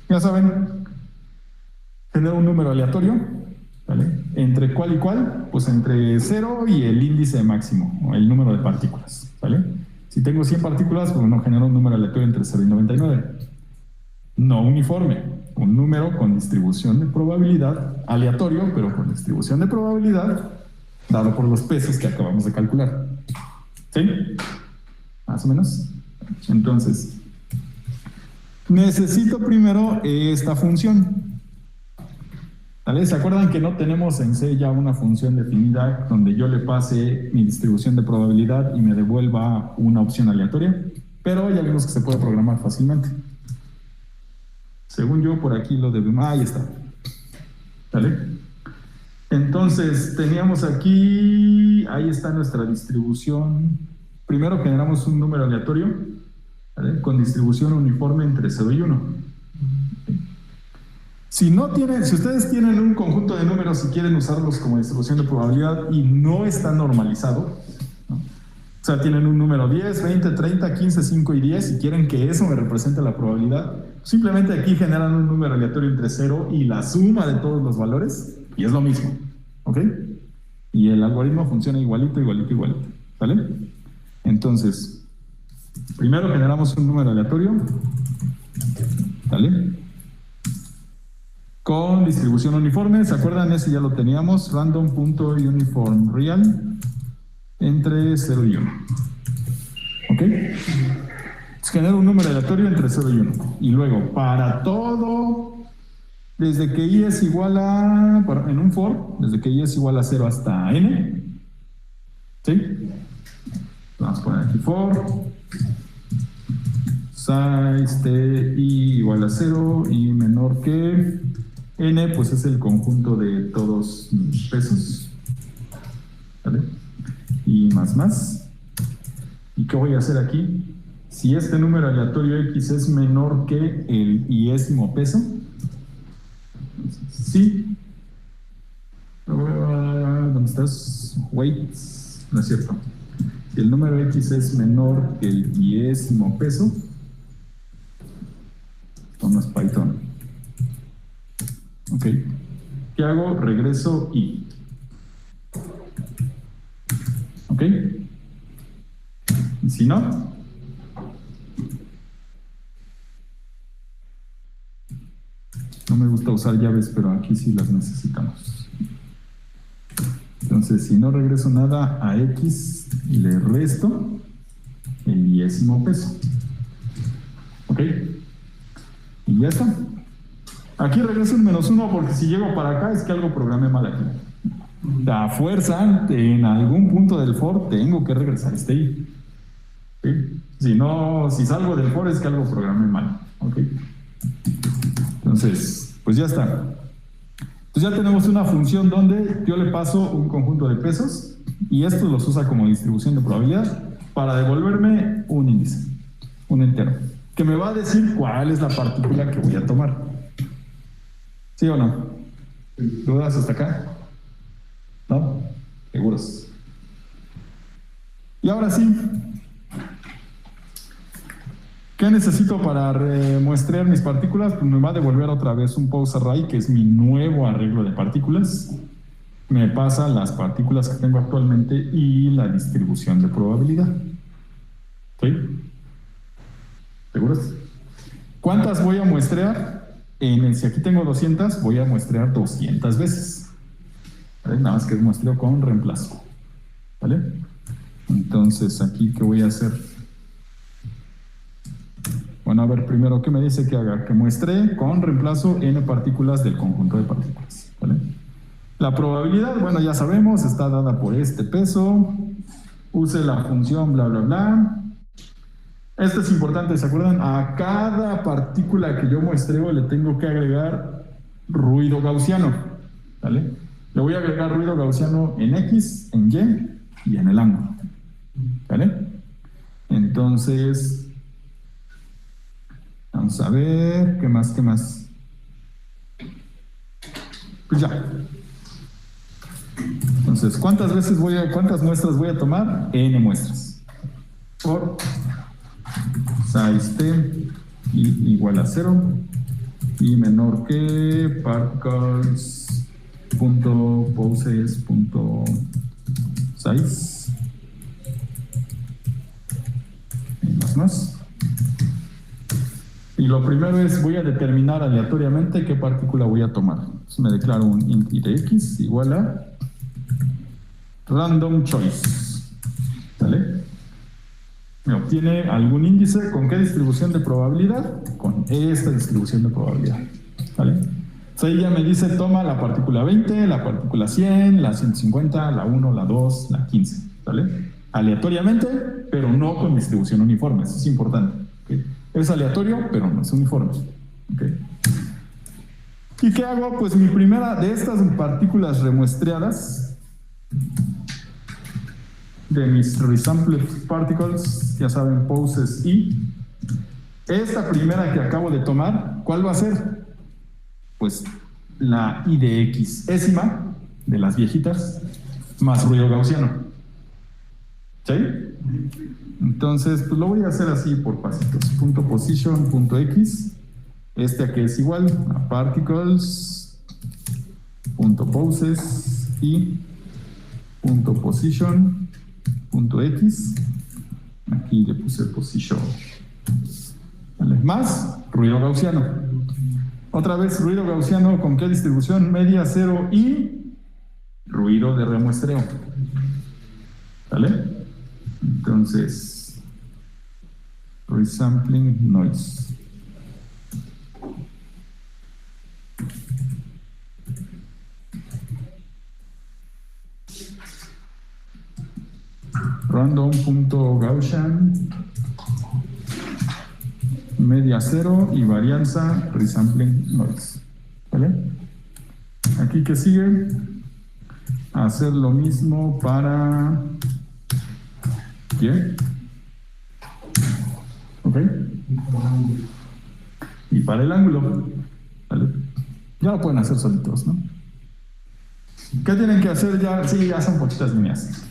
Speaker 1: Ya saben, genero un número aleatorio, ¿vale? ¿Entre cuál y cuál? Pues entre 0 y el índice máximo, o el número de partículas, ¿vale? Si tengo 100 partículas, pues no genero un número aleatorio entre 0 y 99. No uniforme, un número con distribución de probabilidad, aleatorio, pero con distribución de probabilidad, dado por los pesos que acabamos de calcular. ¿Sí? Más o menos. Entonces, necesito primero esta función. ¿Vale? ¿Se acuerdan que no tenemos en C ya una función definida donde yo le pase mi distribución de probabilidad y me devuelva una opción aleatoria? Pero ya vimos que se puede programar fácilmente. Según yo, por aquí lo debemos... ahí está. ¿Vale? Entonces, teníamos aquí... ahí está nuestra distribución. Primero generamos un número aleatorio, ¿vale? Con distribución uniforme entre 0 y 1. Si ustedes tienen un conjunto de números y quieren usarlos como distribución de probabilidad y no está normalizado, ¿no? O sea, tienen un número 10, 20, 30, 15, 5 y 10 y quieren que eso me represente la probabilidad, simplemente aquí generan un número aleatorio entre 0 y la suma de todos los valores Y es lo mismo, ¿ok? Y el algoritmo funciona igualito, ¿vale? Entonces, primero generamos un número aleatorio, ¿vale? Con distribución uniforme, ¿se acuerdan? Ese ya lo teníamos, random.uniform real entre 0 y 1, ¿ok? Genero un número aleatorio entre 0 y 1. Y luego, para todo, desde que i es igual a, en un for, desde que i es igual a 0 hasta n, ¿sí? Vamos a poner aquí for, size t i igual a 0 y menor que n, pues es el conjunto de todos mis pesos, ¿vale? Y más. ¿Y qué voy a hacer aquí? Si este número aleatorio x es menor que el iésimo peso, sí. ¿Dónde estás? Wait, no es cierto. Si el número x es menor que el iésimo peso, tomas Python. Ok. ¿Qué hago? Regreso i. Ok. Y si no, no me gusta usar llaves, pero aquí sí las necesitamos. Entonces, si no regreso nada a x, le resto el iésimo peso. ¿Ok? Y ya está. Aquí regreso un -1 porque si llego para acá es que algo programé mal aquí. A fuerza, en algún punto del for tengo que regresar este i. ¿Sí? Si no, si salgo del for es que algo programé mal. ¿Ok? Entonces, pues ya está. Entonces ya tenemos una función donde yo le paso un conjunto de pesos y esto los usa como distribución de probabilidad para devolverme un índice, un entero, que me va a decir cuál es la partícula que voy a tomar. ¿Sí o no? ¿Dudas hasta acá? ¿No? ¿Seguros? Y ahora sí, ¿qué necesito para muestrear mis partículas? Pues me va a devolver otra vez un pose array, que es mi nuevo arreglo de partículas. Me pasa las partículas que tengo actualmente y la distribución de probabilidad. ¿Sí? ¿Seguros? ¿Cuántas voy a muestrear? Si aquí tengo 200, voy a muestrear 200 veces. ¿Vale? Nada más que es muestreo con reemplazo. ¿Vale? Entonces, aquí, ¿qué voy a hacer? Bueno, a ver, primero, ¿qué me dice que haga? Que muestre con reemplazo n partículas del conjunto de partículas, ¿vale? La probabilidad, bueno, ya sabemos, está dada por este peso. Use la función bla, bla, bla. Esto es importante, ¿se acuerdan? A cada partícula que yo muestreo le tengo que agregar ruido gaussiano, ¿vale? Le voy a agregar ruido gaussiano en X, en Y y en el ángulo, ¿vale? Entonces, vamos a ver, ¿qué más? Pues ya. Entonces, ¿cuántas muestras voy a tomar? N muestras. Por size t igual a 0 y menor que particles.poses.size y más. Y lo primero es, voy a determinar aleatoriamente qué partícula voy a tomar. Entonces me declaro un int de x igual a random choice. ¿Vale? Me obtiene algún índice. ¿Con qué distribución de probabilidad? Con esta distribución de probabilidad. ¿Vale? Entonces ahí ya me dice, toma la partícula 20, la partícula 100, la 150, la 1, la 2, la 15. ¿Vale? Aleatoriamente, pero no con distribución uniforme. Eso es importante. ¿Okay? Es aleatorio, pero no es uniforme. ¿Okay? ¿Y qué hago? Pues mi primera de estas partículas remuestreadas, de mis resampled particles, ya saben, poses i, esta primera que acabo de tomar, ¿cuál va a ser? Pues la i de x ésima, de las viejitas, más ruido gaussiano. ¿Sí? Entonces, pues lo voy a hacer así por pasitos. Punto position, punto x. Aquí es igual a particles, punto poses y punto position punto x. Aquí le puse position. ¿Vale? Más ruido gaussiano. Otra vez ruido gaussiano, ¿con qué distribución? Media, cero y ruido de remuestreo. ¿Vale? Entonces, resampling noise. Random.gaussian, media cero y varianza resampling noise. ¿Vale? Aquí que sigue, hacer lo mismo para ¿qué? ¿Ok? Y para el ángulo. ¿Vale? Ya lo pueden hacer solitos, ¿no? ¿Qué tienen que hacer ya? Sí, ya son poquitas líneas.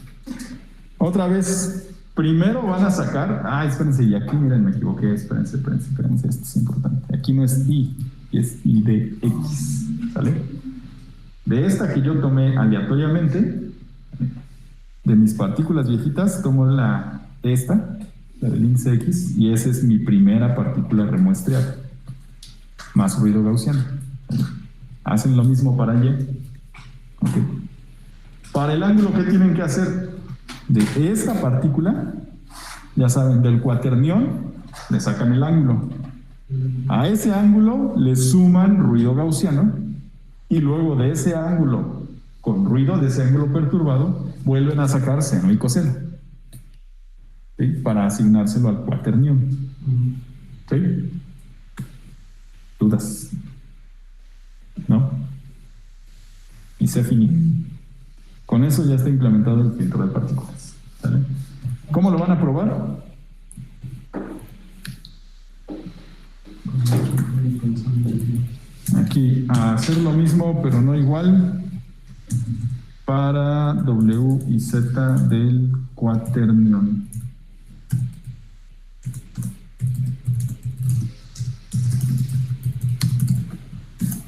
Speaker 1: Otra vez, primero van a sacar... espérense, y aquí miren, me equivoqué. Espérense, esto es importante. Aquí no es I, es I de X. ¿Sale? De esta que yo tomé aleatoriamente, de mis partículas viejitas, tomo esta, la del índice X, y esa es mi primera partícula remuestreada. Más ruido gaussiano. Hacen lo mismo para Y. Okay. Para el ángulo, ¿qué tienen que hacer? De esta partícula, ya saben, del cuaternión, le sacan el ángulo. A ese ángulo le suman ruido gaussiano y luego de ese ángulo con ruido, de ese ángulo perturbado, vuelven a sacar seno y coseno. ¿Sí? Para asignárselo al cuaternión. ¿Sí? ¿Dudas? ¿No? Y se finí. Con eso ya está implementado el filtro de partículas. ¿Sale? ¿Cómo lo van a probar? Aquí a hacer lo mismo, pero no igual, para W y Z del cuaternión.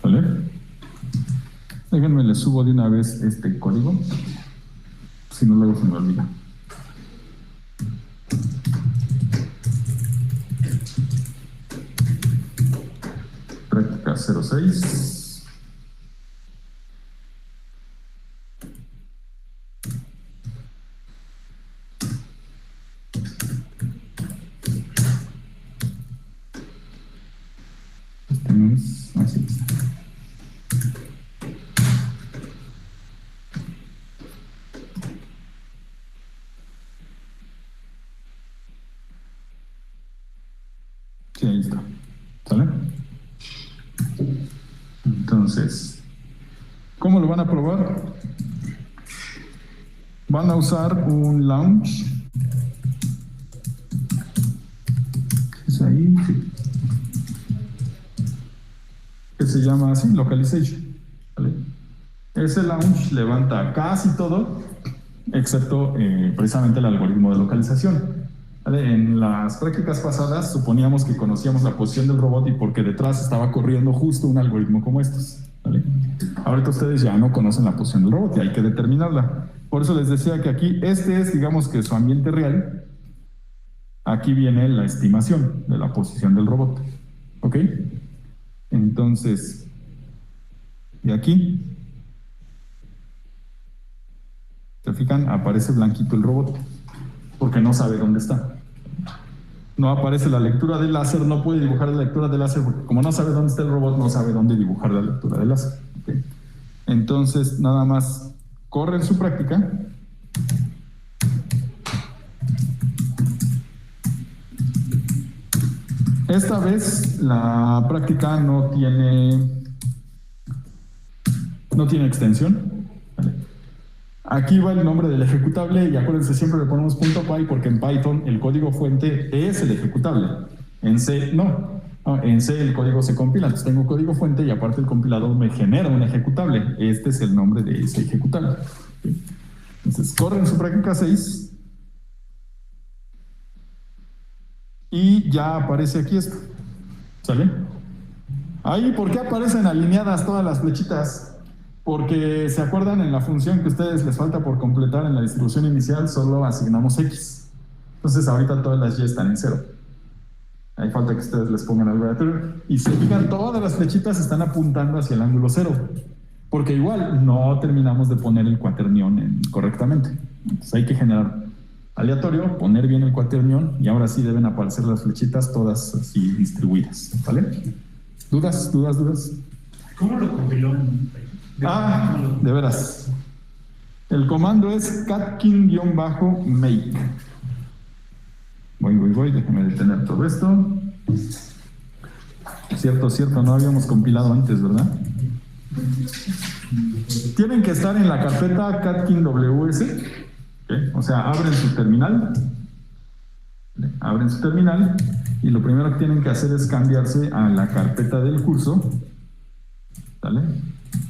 Speaker 1: ¿Vale? Déjenme, les subo de una vez este código, si no luego se me olvida. Práctica 06. Este no es, así está. Sí, ahí está. ¿Sale? Entonces, ¿cómo lo van a probar? Van a usar un launch. ¿Es ahí? Sí. Que se llama así, localization. ¿Vale? Ese launch levanta casi todo, excepto precisamente el algoritmo de localización. ¿Vale? En las prácticas pasadas suponíamos que conocíamos la posición del robot y porque detrás estaba corriendo justo un algoritmo como estos. ¿Vale? Ahorita ustedes ya no conocen la posición del robot y hay que determinarla. Por eso les decía que aquí este es, digamos que su ambiente real. Aquí viene la estimación de la posición del robot. ¿Ok? Entonces, de aquí, ¿se fijan? Aparece blanquito el robot, porque no sabe dónde está. No aparece la lectura del láser, no puede dibujar la lectura del láser, porque como no sabe dónde está el robot, no sabe dónde dibujar la lectura del láser. ¿Okay? Entonces, nada más corren su práctica. Esta vez la práctica no tiene extensión. ¿Vale? Aquí va el nombre del ejecutable y acuérdense, siempre le ponemos .py porque en Python el código fuente es el ejecutable. En C no. En C el código se compila, entonces tengo código fuente y aparte el compilador me genera un ejecutable. Este es el nombre de ese ejecutable. ¿Sí? Entonces corren su práctica 6 y ya aparece aquí esto. ¿Sale? Ahí, ¿por qué aparecen alineadas todas las flechitas? Porque se acuerdan en la función que a ustedes les falta por completar en la distribución inicial, solo asignamos X. Entonces ahorita todas las Y están en 0. Hay falta que ustedes les pongan algo aleatorio. Y se fijan, todas las flechitas están apuntando hacia el ángulo 0. Porque igual no terminamos de poner el cuaternión correctamente. Entonces hay que generar aleatorio, poner bien el cuaternión y ahora sí deben aparecer las flechitas todas así distribuidas. ¿Vale? ¿Dudas?
Speaker 2: ¿Cómo lo compiló?
Speaker 1: De veras. El comando es catkin-make. Voy, déjame detener todo esto. Cierto, no habíamos compilado antes, ¿verdad? Tienen que estar en la carpeta catkin.ws. ¿Okay? O sea, abren su terminal y lo primero que tienen que hacer es cambiarse a la carpeta del curso, ¿vale?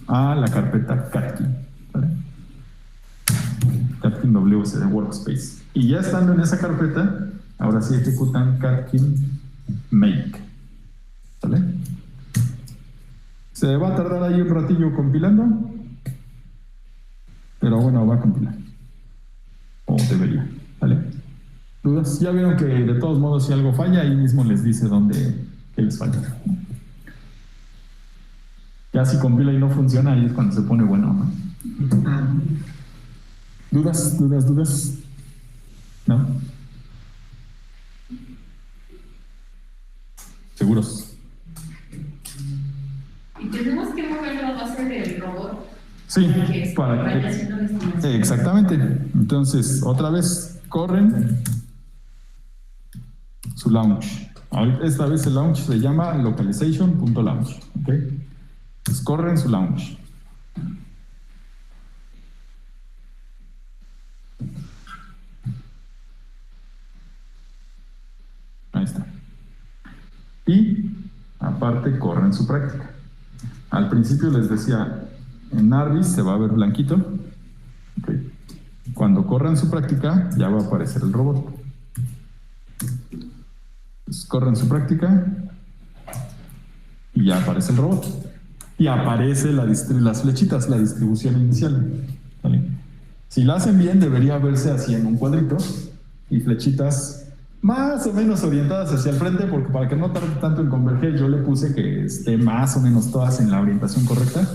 Speaker 1: A la carpeta catkin, ¿vale? Catkin.ws de workspace. Y ya estando en esa carpeta, ahora sí ejecutan catkin-make, ¿vale? Se va a tardar ahí un ratillo compilando, pero bueno, va a compilar. O debería, ¿vale? ¿Dudas? Ya vieron que de todos modos si algo falla, ahí mismo les dice qué les falla. Ya si compila y no funciona, ahí es cuando se pone bueno, ¿no? ¿Dudas? ¿No? ¿Seguros?
Speaker 4: ¿Y tenemos que mover la base del robot?
Speaker 1: Sí,
Speaker 4: para que vaya haciendo la estimación.
Speaker 1: Exactamente. Entonces, otra vez, corren su launch. Esta vez el launch se llama localization.launch. ¿Ok? Entonces, corren su launch. Ahí está. Y, aparte, corren su práctica. Al principio les decía, en Arbis se va a ver blanquito. Okay. Cuando corran su práctica, ya va a aparecer el robot. Entonces, corren su práctica y ya aparece el robot. Y aparece las flechitas, la distribución inicial. ¿Vale? Si la hacen bien, debería verse así en un cuadrito y flechitas más o menos orientadas hacia el frente, porque para que no tarde tanto en converger, yo le puse que esté más o menos todas en la orientación correcta.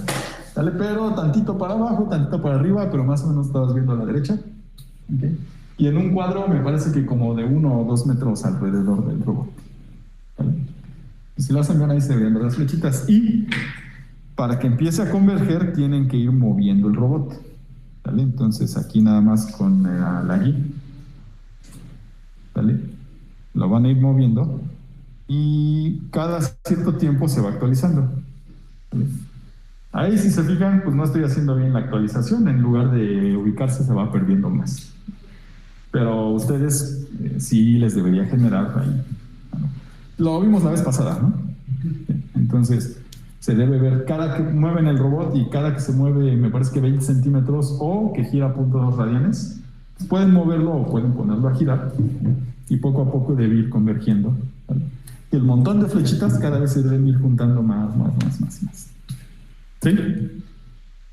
Speaker 1: ¿Vale? Pero tantito para abajo, tantito para arriba, pero más o menos todas viendo a la derecha. ¿Okay? Y en un cuadro me parece que como de 1 o 2 metros alrededor del robot. ¿Vale? Y si lo hacen bien, ahí se ven las flechitas. Y para que empiece a converger, tienen que ir moviendo el robot. ¿Vale? Entonces aquí nada más con la guía. ¿Vale? Lo van a ir moviendo y cada cierto tiempo se va actualizando. ¿Vale? Ahí si se fijan, pues no estoy haciendo bien la actualización, en lugar de ubicarse se va perdiendo más. Pero ustedes sí les debería generar ahí. Bueno, lo vimos la vez pasada, ¿no? Entonces se debe ver cada que mueven el robot y cada que se mueve, me parece que 20 centímetros o que gira 0.2 radianes. Pueden moverlo o pueden ponerlo a girar y poco a poco debe ir convergiendo. ¿Vale? Y el montón de flechitas cada vez se deben ir juntando más. ¿Sí?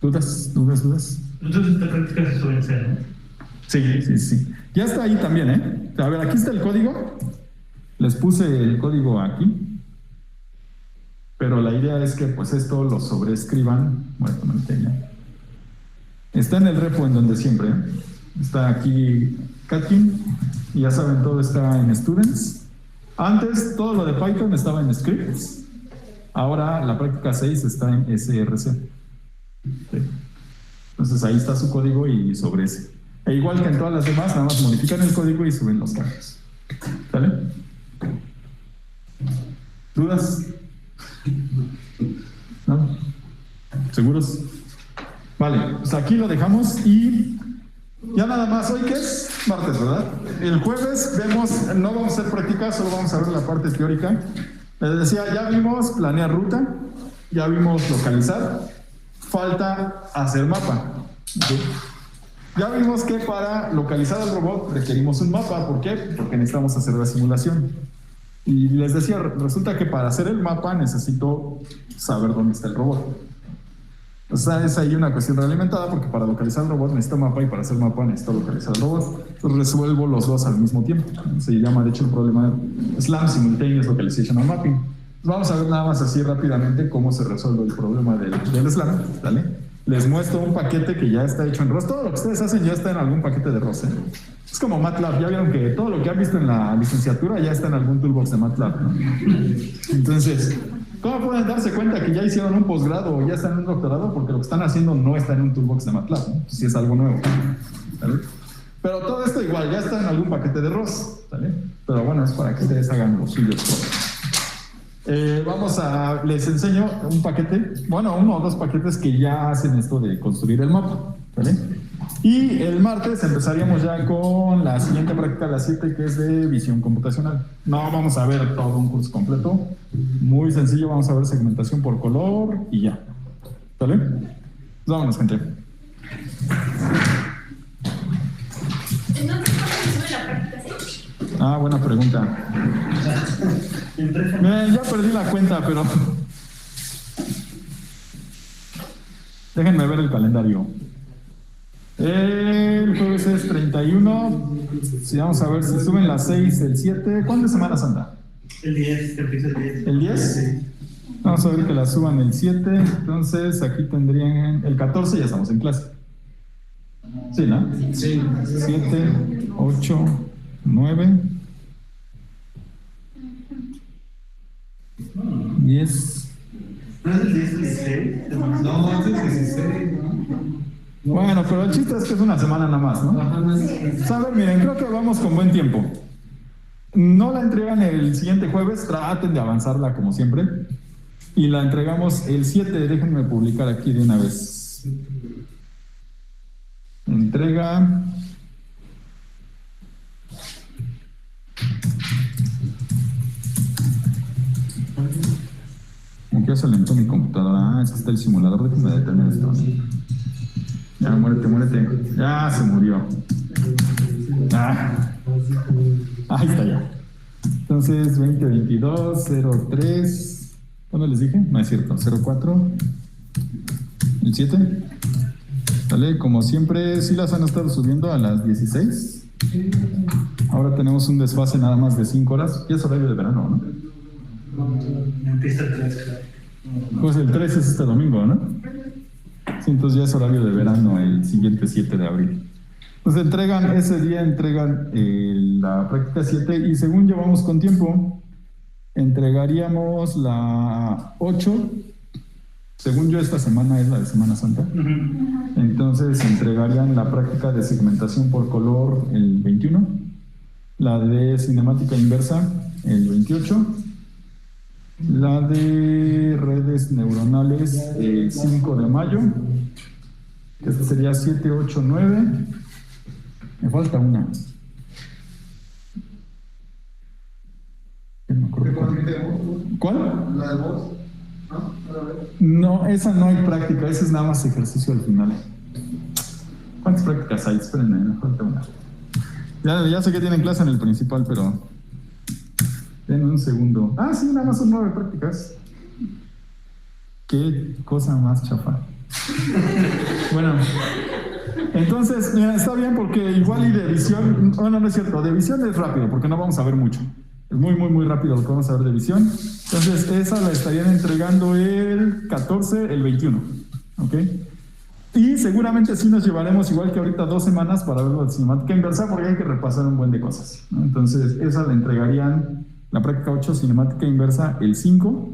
Speaker 1: ¿Dudas?
Speaker 2: Entonces esta práctica se suele hacer, ¿no?
Speaker 1: Sí. Ya está ahí también, ¿eh? A ver, aquí está el código. Les puse el código aquí. Pero la idea es que pues esto lo sobreescriban. Bueno, está en el repo en donde siempre, ¿eh? Está aquí Catkin, y ya saben, todo está en Students. Antes todo lo de Python estaba en Scripts. Ahora la práctica 6 está en SRC. ¿Sí? Entonces ahí está su código y sobre ese. E igual que en todas las demás, nada más modifican el código y suben los cambios. ¿Sale? ¿Dudas? ¿No? ¿Seguros? Vale, pues aquí lo dejamos y ya nada más. Hoy que es martes, ¿verdad? El jueves no vamos a hacer prácticas, solo vamos a ver la parte teórica. Les decía, ya vimos planear ruta, ya vimos localizar, falta hacer mapa. ¿Sí? Ya vimos que para localizar al robot requerimos un mapa. ¿Por qué? Porque necesitamos hacer la simulación. Y les decía, resulta que para hacer el mapa necesito saber dónde está el robot. O sea, es ahí una cuestión reglamentada porque para localizar el robot necesito mapa y para hacer mapa necesito localizar el robot. Entonces resuelvo los dos al mismo tiempo. Se llama, de hecho, el problema SLAM, Simultaneous Localization and Mapping. Vamos a ver nada más así rápidamente cómo se resuelve el problema del SLAM, ¿vale? Les muestro un paquete que ya está hecho en ROS. Todo lo que ustedes hacen ya está en algún paquete de ROS, ¿eh? Es como MATLAB. Ya vieron que todo lo que han visto en la licenciatura ya está en algún toolbox de MATLAB, ¿no? Entonces, ¿cómo pueden darse cuenta que ya hicieron un posgrado o ya están en un doctorado? Porque lo que están haciendo no está en un toolbox de MATLAB, ¿no? Si es algo nuevo, ¿vale? Pero todo esto igual ya está en algún paquete de ROS, ¿vale? Pero bueno, es para que ustedes hagan los suyos. Les enseño un paquete, bueno, 1 o 2 paquetes que ya hacen esto de construir el mapa, ¿vale? Y el martes empezaríamos ya con la siguiente práctica, la 7, que es de visión computacional. No vamos a ver todo un curso completo, muy sencillo, vamos a ver segmentación por color y ya, ¿vale? Pues vámonos, gente.
Speaker 4: Entonces, ¿cómo se sube la práctica?
Speaker 1: Ah, buena pregunta. Ya perdí la cuenta, pero déjenme ver el calendario. El jueves es 31. Si vamos a ver si suben las 6, el 7. ¿Cuándo es Semana Santa?
Speaker 2: El 10, empieza el 10.
Speaker 1: ¿El 10? Vamos a ver que la suban el 7. Entonces aquí tendrían el 14, ya estamos en clase. Sí, ¿no?
Speaker 2: Sí.
Speaker 1: 7, 8, 9, 10.
Speaker 2: ¿No es el 10 el 16? No, es el 16, ¿no?
Speaker 1: Bueno, pero el chiste es que es una semana nada más, ¿no?
Speaker 2: Ajá, no es...
Speaker 1: ¿Saben? Miren, creo que vamos con buen tiempo. No la entregan el siguiente jueves, traten de avanzarla como siempre. Y la entregamos el 7, déjenme publicar aquí de una vez. Entrega... Como que ya se alentó mi computadora. Ah, ese está el simulador. Déjenme detener esto. Ya, muérete. Ya se murió. Ah. Ahí está ya. Entonces, 2022, 03. ¿Cuándo les dije? No es cierto. 04. El 7. ¿Vale? Como siempre, sí las han estado subiendo a las 16. Ahora tenemos un desfase nada más de 5 horas. Ya es horario de verano, ¿no?
Speaker 2: Empieza el 3, claro.
Speaker 1: Pues el 3 es este domingo, ¿no? Sí, entonces ya es horario de verano el siguiente 7 de abril. Entonces ese día entregan la práctica 7 y según llevamos con tiempo, entregaríamos la 8. Según yo, esta semana es la de Semana Santa. Entonces entregarían la práctica de segmentación por color el 21, la de cinemática inversa el 28, la de redes neuronales el 5 de mayo, que este sería 7, 8, 9. Me falta una. No me acuerdo ¿cuál?
Speaker 2: ¿La de voz?
Speaker 1: No, esa no hay práctica, esa es nada más ejercicio al final. ¿Cuántas prácticas hay? Espérenme, me falta una. Ya sé que tienen clase en el principal, pero denme un segundo. Ah, sí, nada más son 9 prácticas. Qué cosa más chafa. Bueno, entonces, mira, está bien porque igual y de visión, bueno, no es cierto, de visión es rápido porque no vamos a ver mucho. Es muy rápido lo que vamos a ver de visión. Entonces, esa la estarían entregando el 14, el 21. ¿Ok? Y seguramente sí nos llevaremos, igual que ahorita, 2 semanas para ver la cinemática inversa porque hay que repasar un buen de cosas, ¿no? Entonces, esa la entregarían, la práctica 8, cinemática inversa, el 5.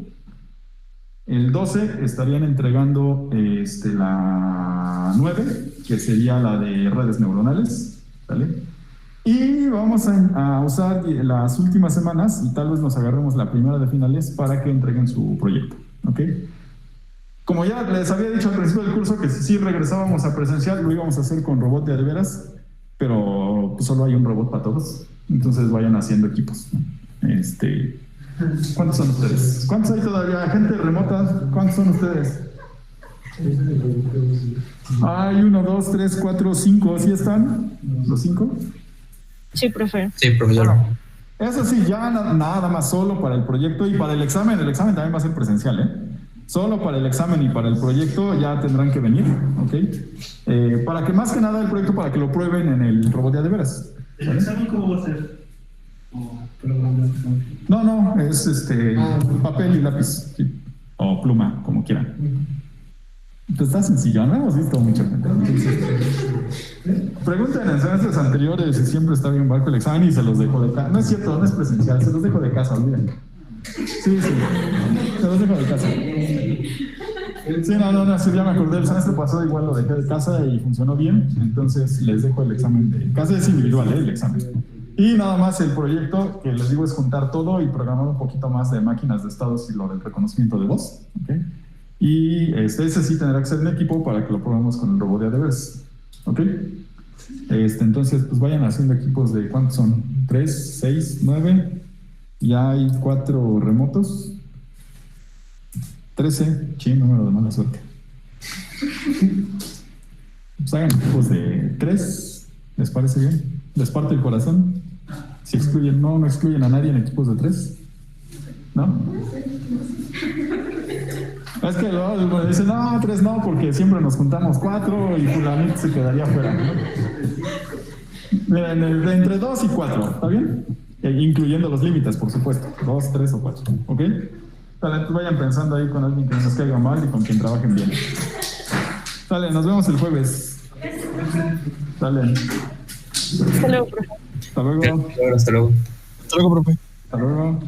Speaker 1: El 12 estarían entregando la 9, que sería la de redes neuronales, ¿vale? Y vamos a usar las últimas semanas y tal vez nos agarremos la primera de finales para que entreguen su proyecto, ¿ok? Como ya les había dicho al principio del curso que si regresábamos a presencial lo íbamos a hacer con robot de veras, pero pues solo hay un robot para todos, entonces vayan haciendo equipos, ¿no? ¿Cuántos son ustedes? ¿Cuántos hay todavía? ¿Gente remota? ¿Cuántos son ustedes? Hay 1, 2, 3, 4, 5. ¿Sí están? ¿Los 5?
Speaker 3: Sí, profe.
Speaker 5: Sí, profesor.
Speaker 1: Bueno, eso sí, ya nada más solo para el proyecto y para el examen. El examen también va a ser presencial, ¿eh? Solo para el examen y para el proyecto ya tendrán que venir, ¿ok? Para que más que nada el proyecto, para que lo prueben en el robot de veras.
Speaker 2: ¿El examen cómo va a ser?
Speaker 1: No, es papel y lápiz, sí. O pluma, como quieran. Pues está sencillo, no hemos visto mucha gente. Pregunten en semestres anteriores si siempre está bien barco el examen y se los dejo de casa. No es cierto, no es presencial, se los dejo de casa, olviden. Sí, se los dejo de casa. Sí, no, sí, ya me acordé, el semestre pasado igual lo dejé de casa y funcionó bien, entonces les dejo el examen de casa, es individual, el examen. Y nada más el proyecto que les digo es juntar todo y programar un poquito más de máquinas de estados y lo del reconocimiento de voz, ¿ok? Y ese sí tendrá que ser en equipo para que lo probemos con el robot de veras, ¿ok? Entonces, pues vayan haciendo equipos de ¿cuántos son? 3, 6, 9, ya hay 4 remotos. 13, número de mala suerte. Pues hagan equipos de 3, ¿les parece bien? ¿Les parte el corazón? Si excluyen, no excluyen a nadie en equipos de 3, ¿no? Es que luego dicen, no, 3 no, porque siempre nos juntamos 4 y fulanito se quedaría fuera, ¿no? Miren, entre 2 y 4, ¿está bien? Incluyendo los límites, por supuesto, 2, 3 o 4, ¿ok? Vayan pensando ahí con alguien que no nos caiga mal y con quien trabajen bien. Dale, nos vemos el jueves. Dale.
Speaker 3: Hasta luego, profe.
Speaker 1: Hasta luego.
Speaker 5: Hasta luego.
Speaker 6: Hasta luego, profe.
Speaker 1: Hasta luego.